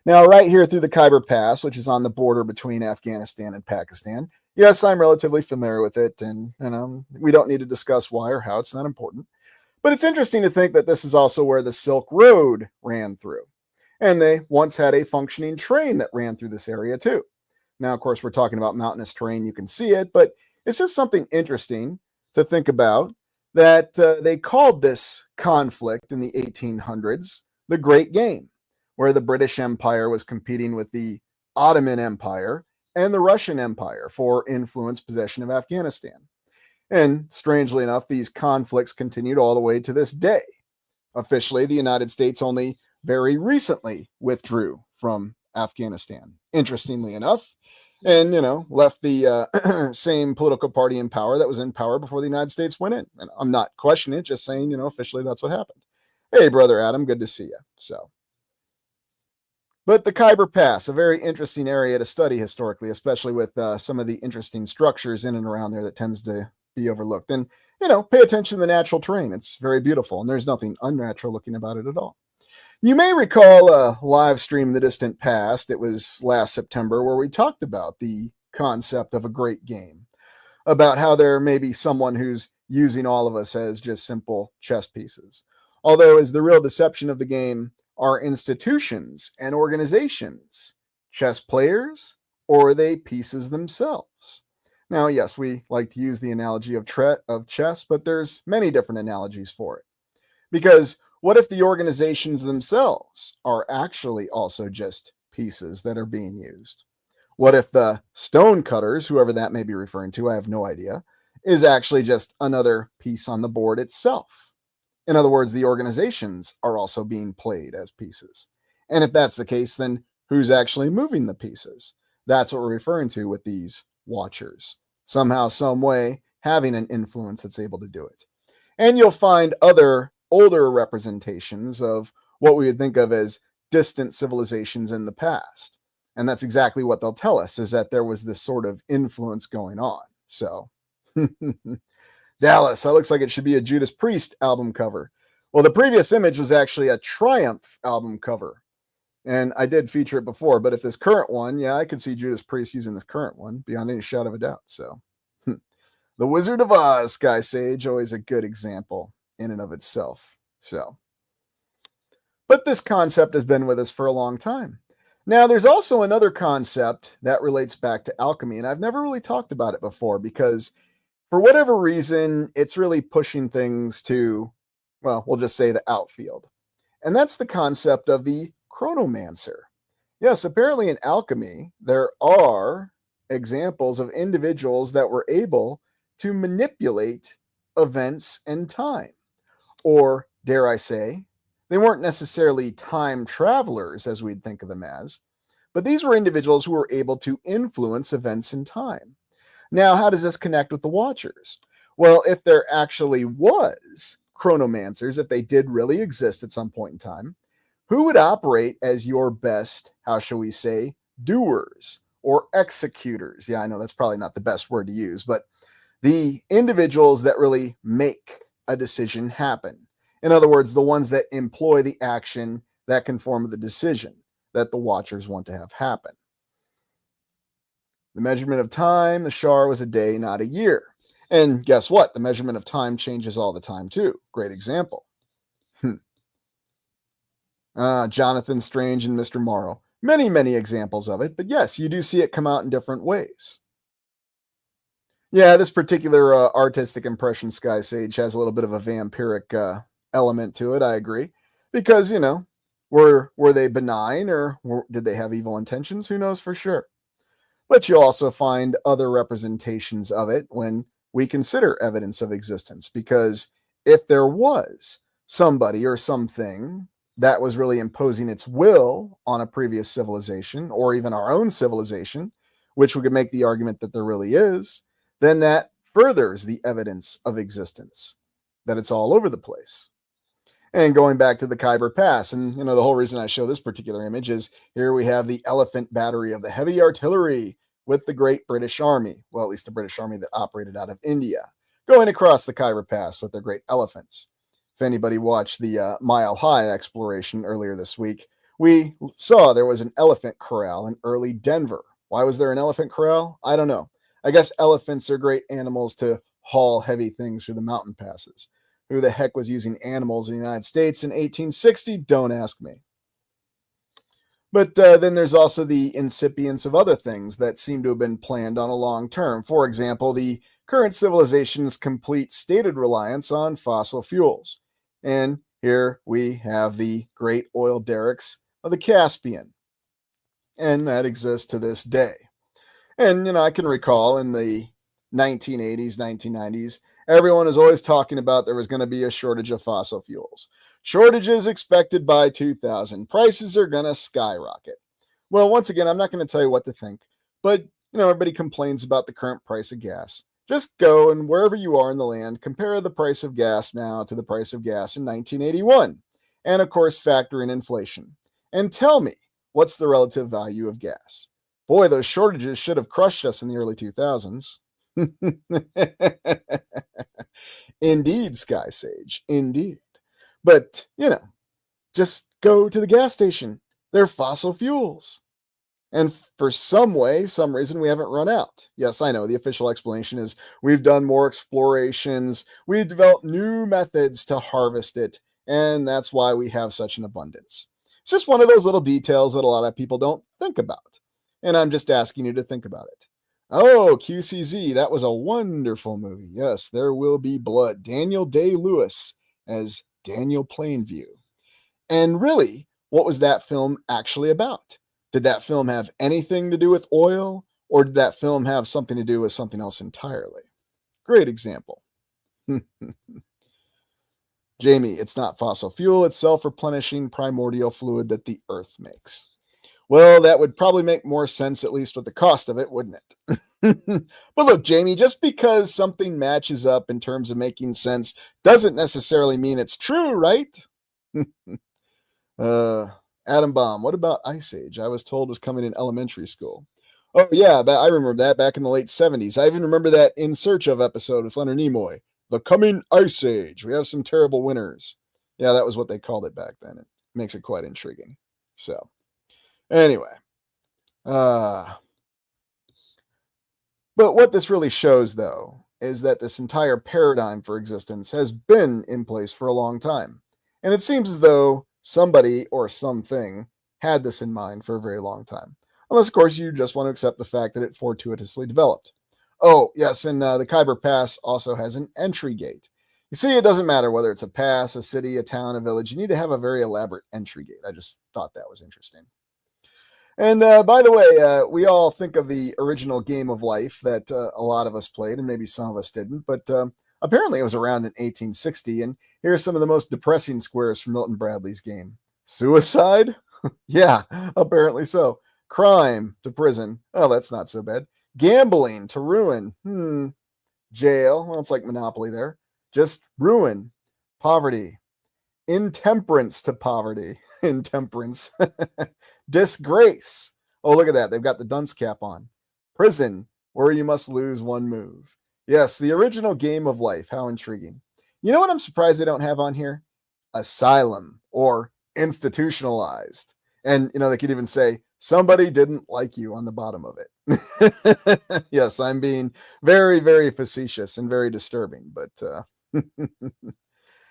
Now, right here through the Khyber Pass, which is on the border between Afghanistan and Pakistan, yes, I'm relatively familiar with it, and we don't need to discuss why or how, it's not important. But it's interesting to think that this is also where the Silk Road ran through. And they once had a functioning train that ran through this area too. Now, of course, we're talking about mountainous terrain. You can see it, but it's just something interesting to think about that they called this conflict in the 1800s the Great Game, where the British Empire was competing with the Ottoman Empire and the Russian Empire for influence possession of Afghanistan. And strangely enough, these conflicts continued all the way to this day. Officially, the United States only very recently withdrew from Afghanistan, interestingly enough, and, left the same political party in power that was in power before the United States went in. And I'm not questioning it, just saying, officially that's what happened. Hey, Brother Adam, good to see you. But the Khyber Pass, a very interesting area to study historically, especially with some of the interesting structures in and around there that tends to be overlooked. And, pay attention to the natural terrain. It's very beautiful, and there's nothing unnatural looking about it at all. You may recall a live stream in the distant past, it was last September, where we talked about the concept of a great game, about how there may be someone who's using all of us as just simple chess pieces. Although, is the real deception of the game are institutions and organizations, chess players, or are they pieces themselves? Now, yes, we like to use the analogy of chess, but there's many different analogies for it. Because what if the organizations themselves are actually also just pieces that are being used? What if the stonecutters, whoever that may be referring to, I have no idea, is actually just another piece on the board itself? In other words, the organizations are also being played as pieces. And if that's the case, then who's actually moving the pieces? That's what we're referring to with these watchers. Somehow, some way, having an influence that's able to do it. And you'll find other older representations of what we would think of as distant civilizations in the past. And that's exactly what they'll tell us, is that there was this sort of influence going on. So, Dallas, that looks like it should be a Judas Priest album cover. Well, the previous image was actually a Triumph album cover. And I did feature it before, but if this current one, yeah, I could see Judas Priest using this current one beyond any shadow of a doubt. So, The Wizard of Oz, Sky Sage, always a good example in and of itself. But this concept has been with us for a long time. Now, there's also another concept that relates back to alchemy, and I've never really talked about it before because for whatever reason, it's really pushing things to, well, we'll just say the outfield. And that's the concept of the Chronomancer. Yes, apparently in alchemy, there are examples of individuals that were able to manipulate events and time. Or, dare I say, they weren't necessarily time travelers as we'd think of them as, but these were individuals who were able to influence events in time. Now, how does this connect with the Watchers? Well, if there actually was Chronomancers, if they did really exist at some point in time, who would operate as your best, how shall we say, doers or executors? Yeah, I know that's probably not the best word to use, but the individuals that really make a decision happen. In other words, the ones that employ the action that conform to the decision that the Watchers want to have happen. The measurement of time, the Shar was a day, not a year. And guess what? The measurement of time changes all the time too. Great example. Jonathan Strange and Mr. Morrow. Many, many examples of it, but yes, you do see it come out in different ways. Yeah, this particular artistic impression, Sky Sage, has a little bit of a vampiric element to it, I agree. Because, were they benign or did they have evil intentions? Who knows for sure. But you'll also find other representations of it when we consider evidence of existence. Because if there was somebody or something that was really imposing its will on a previous civilization or even our own civilization, which we could make the argument that there really is, then that furthers the evidence of existence, that it's all over the place. And going back to the Khyber Pass, and the whole reason I show this particular image is here we have the Elephant Battery of the Heavy Artillery with the Great British Army, well, at least the British Army that operated out of India, going across the Khyber Pass with their great elephants. If anybody watched the Mile High exploration earlier this week, we saw there was an elephant corral in early Denver. Why was there an elephant corral? I don't know. I guess elephants are great animals to haul heavy things through the mountain passes. Who the heck was using animals in the United States in 1860? Don't ask me. But then there's also the incipience of other things that seem to have been planned on a long term. For example, the current civilization's complete stated reliance on fossil fuels. And here we have the great oil derricks of the Caspian. And that exists to this day. And, I can recall in the 1980s, 1990s, everyone is always talking about there was going to be a shortage of fossil fuels. Shortages expected by 2000. Prices are going to skyrocket. Well, once again, I'm not going to tell you what to think, but everybody complains about the current price of gas. Just go and wherever you are in the land, compare the price of gas now to the price of gas in 1981. And of course, factor in inflation. And tell me, what's the relative value of gas? Boy, those shortages should have crushed us in the early 2000s. Indeed, Sky Sage, indeed. But, just go to the gas station. They're fossil fuels. And for some reason, we haven't run out. Yes, I know, the official explanation is we've done more explorations, we've developed new methods to harvest it, and that's why we have such an abundance. It's just one of those little details that a lot of people don't think about. And I'm just asking you to think about it. Oh, QCZ, that was a wonderful movie. Yes, There Will Be Blood. Daniel Day-Lewis as Daniel Plainview. And really, what was that film actually about? Did that film have anything to do with oil, or did that film have something to do with something else entirely? Great example. Jamie, it's not fossil fuel, it's self-replenishing primordial fluid that the earth makes. Well, that would probably make more sense, at least with the cost of it, wouldn't it? But look, Jamie, just because something matches up in terms of making sense doesn't necessarily mean it's true, right? Atom Bomb, what about Ice Age? I was told was coming in elementary school. Oh, yeah, I remember that back in the late 70s. I even remember that In Search Of episode with Leonard Nimoy. The Coming Ice Age. We have some terrible winners. Yeah, that was what they called it back then. It makes it quite intriguing. So, anyway. But what this really shows, though, is that this entire paradigm for existence has been in place for a long time. And it seems as though somebody or something had this in mind for a very long time. Unless, of course, you just want to accept the fact that it fortuitously developed. Oh, yes, and the Khyber Pass also has an entry gate. You see, it doesn't matter whether it's a pass, a city, a town, a village. You need to have a very elaborate entry gate. I just thought that was interesting. And by the way, we all think of the original Game of Life that a lot of us played, and maybe some of us didn't, but apparently it was around in 1860, and here are some of the most depressing squares from Milton Bradley's game. Suicide? Yeah, apparently so. Crime to prison. Oh, that's not so bad. Gambling to ruin. Jail. Well, it's like Monopoly there. Just ruin. Poverty. Intemperance to poverty. Intemperance. Disgrace. Oh, look at that. They've got the dunce cap on. Prison, where you must lose one move. Yes, the original Game of Life. How intriguing. You know what I'm surprised they don't have on here? Asylum or institutionalized. And, they could even say, somebody didn't like you on the bottom of it. Yes, I'm being very, very facetious and very disturbing, but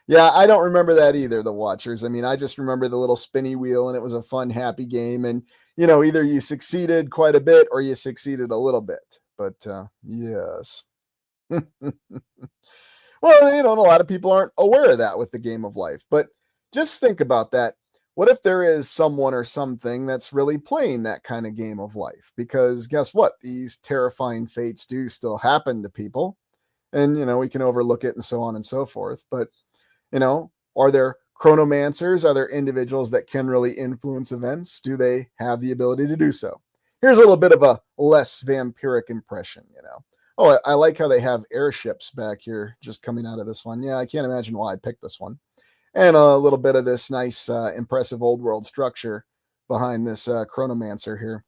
yeah, I don't remember that either, the Watchers. I mean, I just remember the little spinny wheel, and it was a fun, happy game. And, either you succeeded quite a bit or you succeeded a little bit. But yes. Well, a lot of people aren't aware of that with the Game of Life. But just think about that. What if there is someone or something that's really playing that kind of Game of Life? Because guess what? These terrifying fates do still happen to people. And, we can overlook it and so on and so forth. But, are there chronomancers? Are there individuals that can really influence events? Do they have the ability to do so? Here's a little bit of a less vampiric impression, Oh, I like how they have airships back here just coming out of this one. Yeah, I can't imagine why I picked this one. and a little bit of this nice, impressive old world structure behind this Chronomancer here.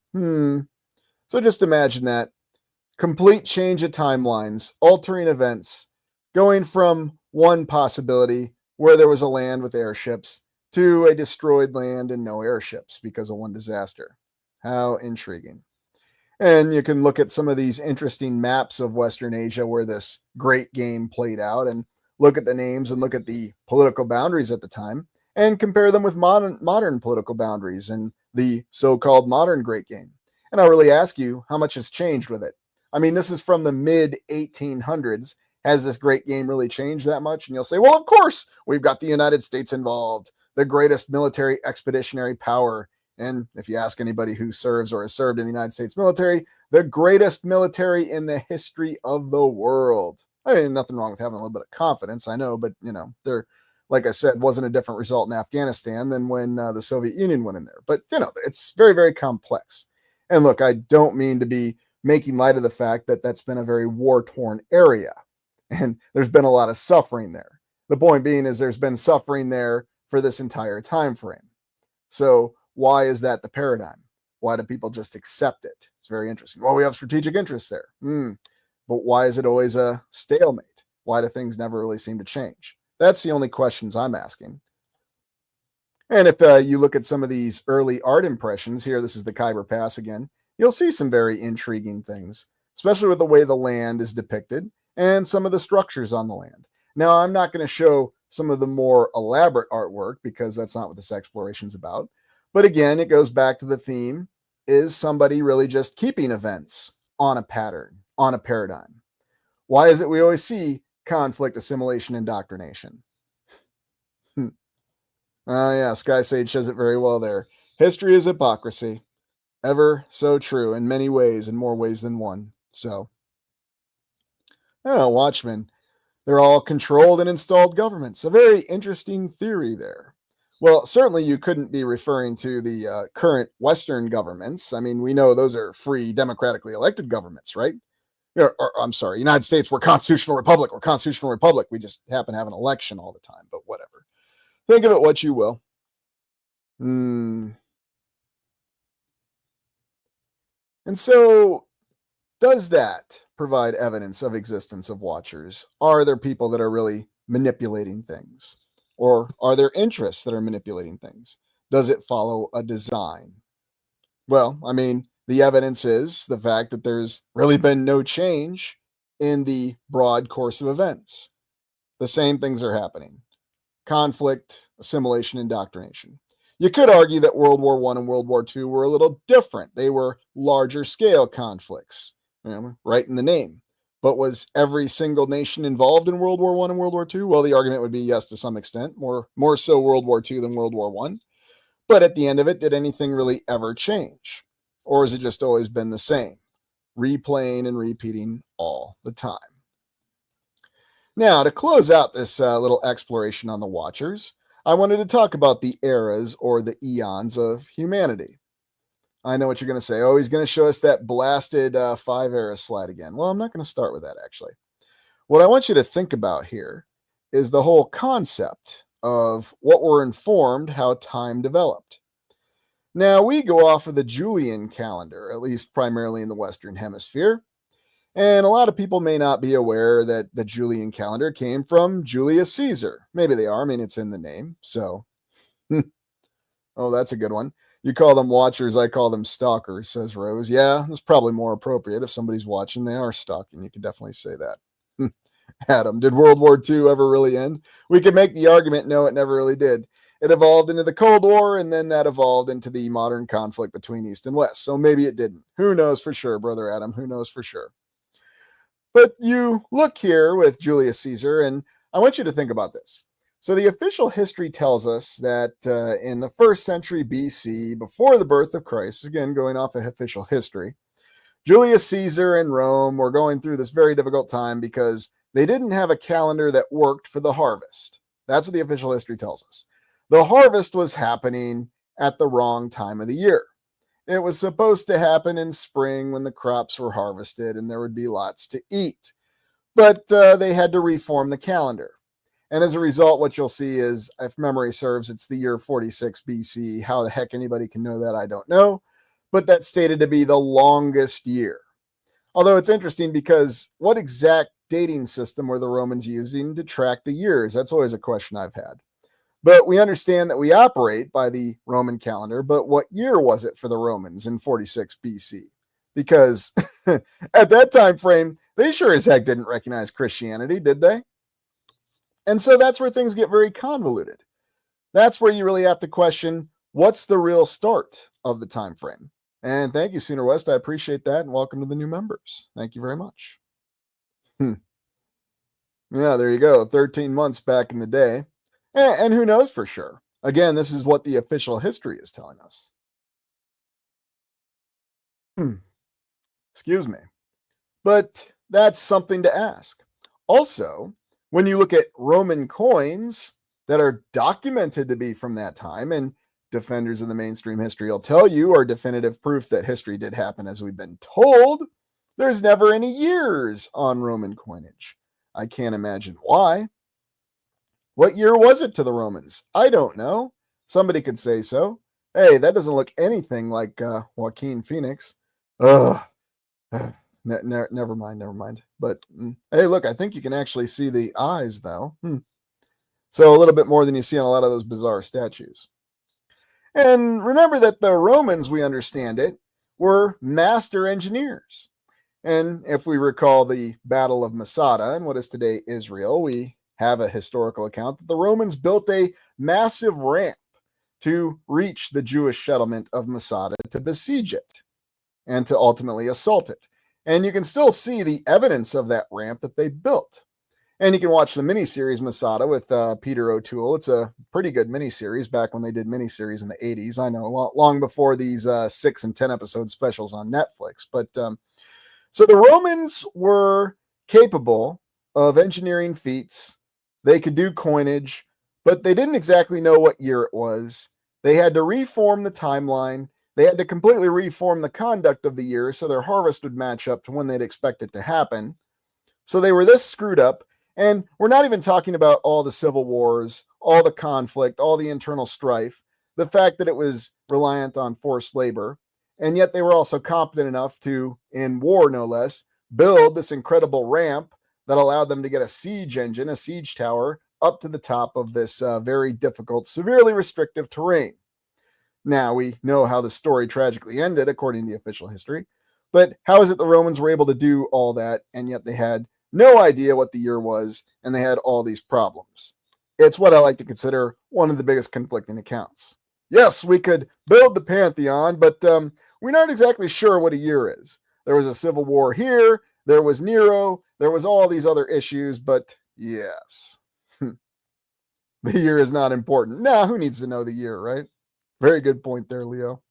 So just imagine that complete change of timelines, altering events, going from one possibility where there was a land with airships to a destroyed land and no airships because of one disaster. How intriguing. And you can look at some of these interesting maps of Western Asia where this great game played out and look at the names and look at the political boundaries at the time and compare them with modern political boundaries and the so-called modern great game. And I'll really ask you, how much has changed with it? I mean, this is from the mid 1800s. Has this great game really changed that much? And you'll say, well, of course, we've got the United States involved, the greatest military expeditionary power. And if you ask anybody who serves or has served in the United States military, the greatest military in the history of the world. I mean, nothing wrong with having a little bit of confidence, I know, but, there, like I said, wasn't a different result in Afghanistan than when the Soviet Union went in there. But, it's very, very complex. And look, I don't mean to be making light of the fact that that's been a very war-torn area. And there's been a lot of suffering there. The point being is there's been suffering there for this entire time frame. So why is that the paradigm? Why do people just accept it? It's very interesting. Well, we have strategic interests there. But why is it always a stalemate? Why do things never really seem to change? That's the only questions I'm asking. And if you look at some of these early art impressions here, this is the Khyber Pass again, you'll see some very intriguing things, especially with the way the land is depicted and some of the structures on the land. Now, I'm not going to show some of the more elaborate artwork because that's not what this exploration is about. But again, it goes back to the theme, is somebody really just keeping events on a pattern, on a paradigm? Why is it we always see conflict, assimilation, indoctrination? Yeah, Sky Sage says it very well there. History is hypocrisy. Ever so true in many ways, in more ways than one. So, Watchmen. They're all controlled and installed governments. A very interesting theory there. Well, certainly you couldn't be referring to the current Western governments. I mean, we know those are free, democratically elected governments, right? I'm sorry, United States, we're constitutional republic. We're constitutional republic. We just happen to have an election all the time, but whatever. Think of it what you will. And so, does that provide evidence of existence of watchers? Are there people that are really manipulating things? Or are there interests that are manipulating things? Does it follow a design? Well, I mean, the evidence is the fact that there's really been no change in the broad course of events. The same things are happening. Conflict, assimilation, indoctrination. You could argue that World War I and World War II were a little different. They were larger scale conflicts, right in the name. But was every single nation involved in World War I and World War II? Well, the argument would be yes to some extent, more so World War II than World War I. But at the end of it, did anything really ever change? Or has it just always been the same, replaying and repeating all the time? Now, to close out this little exploration on the Watchers, I wanted to talk about the eras or the eons of humanity. I know what you're going to say. Oh, he's going to show us that blasted 5 era slide again. Well, I'm not going to start with that, actually. What I want you to think about here is the whole concept of what we're informed how time developed. Now, we go off of the Julian calendar, at least primarily in the Western Hemisphere. And a lot of people may not be aware that the Julian calendar came from Julius Caesar. Maybe they are. I mean, it's in the name. So, oh, that's a good one. You call them watchers, I call them stalkers, says Rose. Yeah, it's probably more appropriate. If somebody's watching, they are stalking. You could definitely say that. Adam, did World War II ever really end? We could make the argument, no, it never really did. It evolved into the Cold War, and then that evolved into the modern conflict between East and West. So maybe it didn't. Who knows for sure, Brother Adam? Who knows for sure? But you look here with Julius Caesar, and I want you to think about this. So the official history tells us that in the 1st century BC, before the birth of Christ, again, going off of official history, Julius Caesar and Rome were going through this very difficult time because they didn't have a calendar that worked for the harvest. That's what the official history tells us. The harvest was happening at the wrong time of the year. It was supposed to happen in spring when the crops were harvested and there would be lots to eat. But they had to reform the calendar. And as a result, what you'll see is, if memory serves, it's the year 46 BC. How the heck anybody can know that, I don't know. But that's stated to be the longest year. Although it's interesting because what exact dating system were the Romans using to track the years? That's always a question I've had. But we understand that we operate by the Roman calendar, but what year was it for the Romans in 46 BC? Because at that time frame, they sure as heck didn't recognize Christianity, did they? And so that's where things get very convoluted. That's where you really have to question, what's the real start of the time frame? And thank you, Sooner West. I appreciate that, and welcome to the new members. Thank you very much. Yeah, there you go. 13 months back in the day. And who knows for sure? Again, this is what the official history is telling us. Excuse me. But that's something to ask. Also, when you look at Roman coins that are documented to be from that time, and defenders of the mainstream history will tell you are definitive proof that history did happen as we've been told, there's never any years on Roman coinage. I can't imagine why. What year was it to the Romans? I don't know. Somebody could say so. Hey, that doesn't look anything like Joaquin Phoenix. Ugh. Never mind. But hey, look, I think you can actually see the eyes, though. So a little bit more than you see on a lot of those bizarre statues. And remember that the Romans, we understand it, were master engineers. And if we recall the Battle of Masada in what is today Israel, we have a historical account that the Romans built a massive ramp to reach the Jewish settlement of Masada to besiege it and to ultimately assault it. And you can still see the evidence of that ramp that they built. And you can watch the miniseries Masada with Peter O'Toole. It's a pretty good miniseries back when they did miniseries in the 80s. I know, long before these 6 and 10 episode specials on Netflix. But so the Romans were capable of engineering feats. They could do coinage, but they didn't exactly know what year it was. They had to reform the timeline. They had to completely reform the conduct of the year so their harvest would match up to when they'd expect it to happen. So they were this screwed up. And we're not even talking about all the civil wars, all the conflict, all the internal strife, the fact that it was reliant on forced labor. And yet they were also competent enough to, in war no less, build this incredible ramp that allowed them to get a siege engine, a siege tower, up to the top of this very difficult, severely restrictive terrain. Now, we know how the story tragically ended, according to the official history. But how is it the Romans were able to do all that, and yet they had no idea what the year was, and they had all these problems? It's what I like to consider one of the biggest conflicting accounts. Yes, we could build the Pantheon, but we're not exactly sure what a year is. There was a civil war here, there was Nero, there was all these other issues, but yes, the year is not important. Nah, who needs to know the year, right? Very good point there, Leo.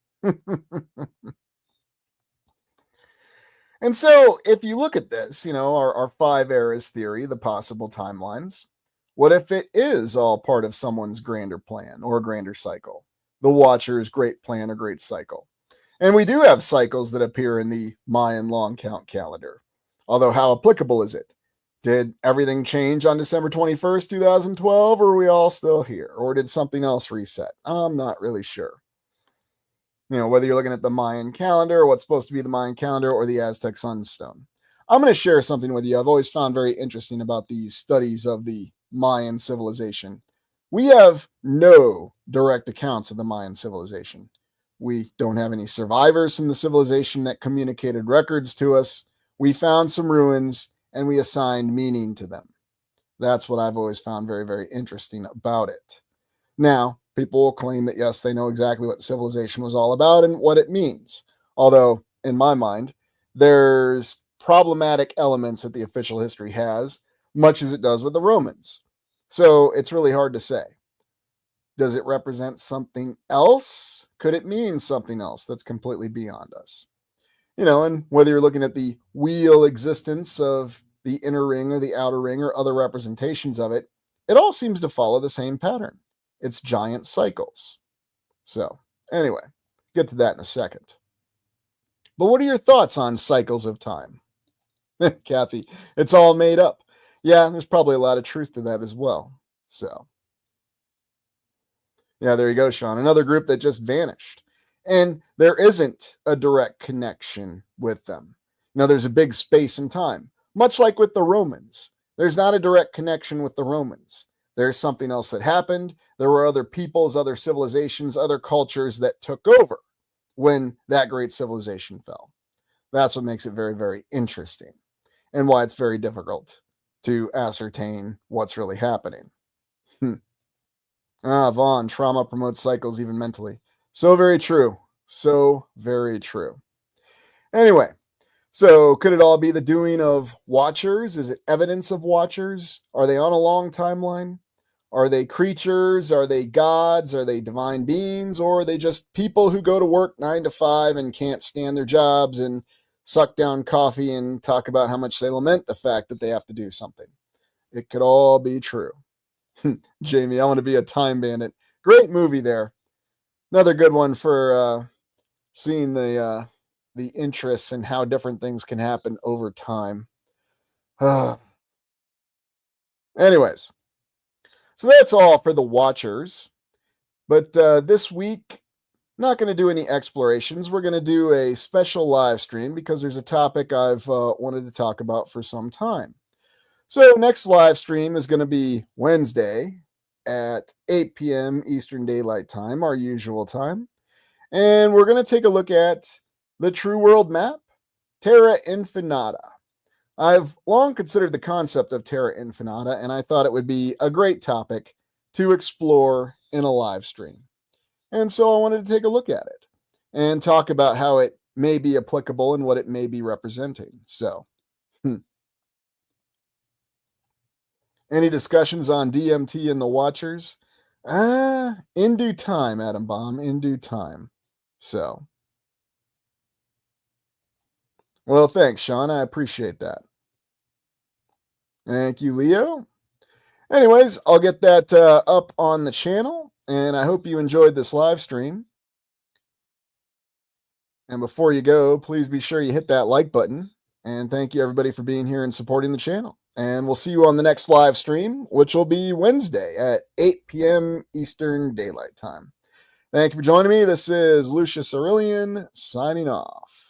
And so if you look at this, our 5 eras theory, the possible timelines, what if it is all part of someone's grander plan or grander cycle? The Watcher's great plan or great cycle. And we do have cycles that appear in the Mayan long count calendar. Although how applicable is it? Did everything change on December 21st, 2012, or are we all still here? Or did something else reset? I'm not really sure. Whether you're looking at the Mayan calendar, or what's supposed to be the Mayan calendar, or the Aztec sunstone. I'm going to share something with you I've always found very interesting about these studies of the Mayan civilization. We have no direct accounts of the Mayan civilization. We don't have any survivors from the civilization that communicated records to us. We found some ruins, and we assigned meaning to them. That's what I've always found very, very interesting about it. Now, people will claim that, yes, they know exactly what civilization was all about and what it means. Although, in my mind, there's problematic elements that the official history has, much as it does with the Romans. So it's really hard to say. Does it represent something else? Could it mean something else that's completely beyond us? And whether you're looking at the wheel existence of the inner ring or the outer ring or other representations of it, it all seems to follow the same pattern. It's giant cycles. So, anyway, get to that in a second. But what are your thoughts on cycles of time? Kathy, it's all made up. Yeah, there's probably a lot of truth to that as well. So, yeah, there you go, Sean. Another group that just vanished. And there isn't a direct connection with them. There's a big space and time, much like with the Romans. There's not a direct connection with the Romans. There's something else that happened. There were other peoples, other civilizations, other cultures that took over when that great civilization fell. That's what makes it very, very interesting, and why it's very difficult to ascertain what's really happening. Vaughn, trauma promotes cycles even mentally. So very true. So very true. Anyway, so could it all be the doing of watchers? Is it evidence of watchers? Are they on a long timeline? Are they creatures? Are they gods? Are they divine beings? Or are they just people who go to work 9 to 5 and can't stand their jobs and suck down coffee and talk about how much they lament the fact that they have to do something? It could all be true. Jamie, I want to be a time bandit. Great movie there. Another good one for seeing the interests and how different things can happen over time. Anyways, so that's all for the watchers. But this week, not going to do any explorations. We're going to do a special live stream because there's a topic I've wanted to talk about for some time. So next live stream is going to be Wednesday at 8 p.m. Eastern Daylight Time, our usual time. And we're going to take a look at the True World Map, Terra Infinita. I've long considered the concept of Terra Infinita, and I thought it would be a great topic to explore in a live stream. And so I wanted to take a look at it and talk about how it may be applicable and what it may be representing. So, any discussions on DMT and the Watchers? In due time, Adam Bomb, in due time. So, well, thanks, Sean. I appreciate that. Thank you, Leo. Anyways, I'll get that up on the channel, and I hope you enjoyed this live stream. And before you go, please be sure you hit that like button. And thank you, everybody, for being here and supporting the channel. And we'll see you on the next live stream, which will be Wednesday at 8 p.m. Eastern Daylight Time. Thank you for joining me. This is Lucius Aurelian signing off.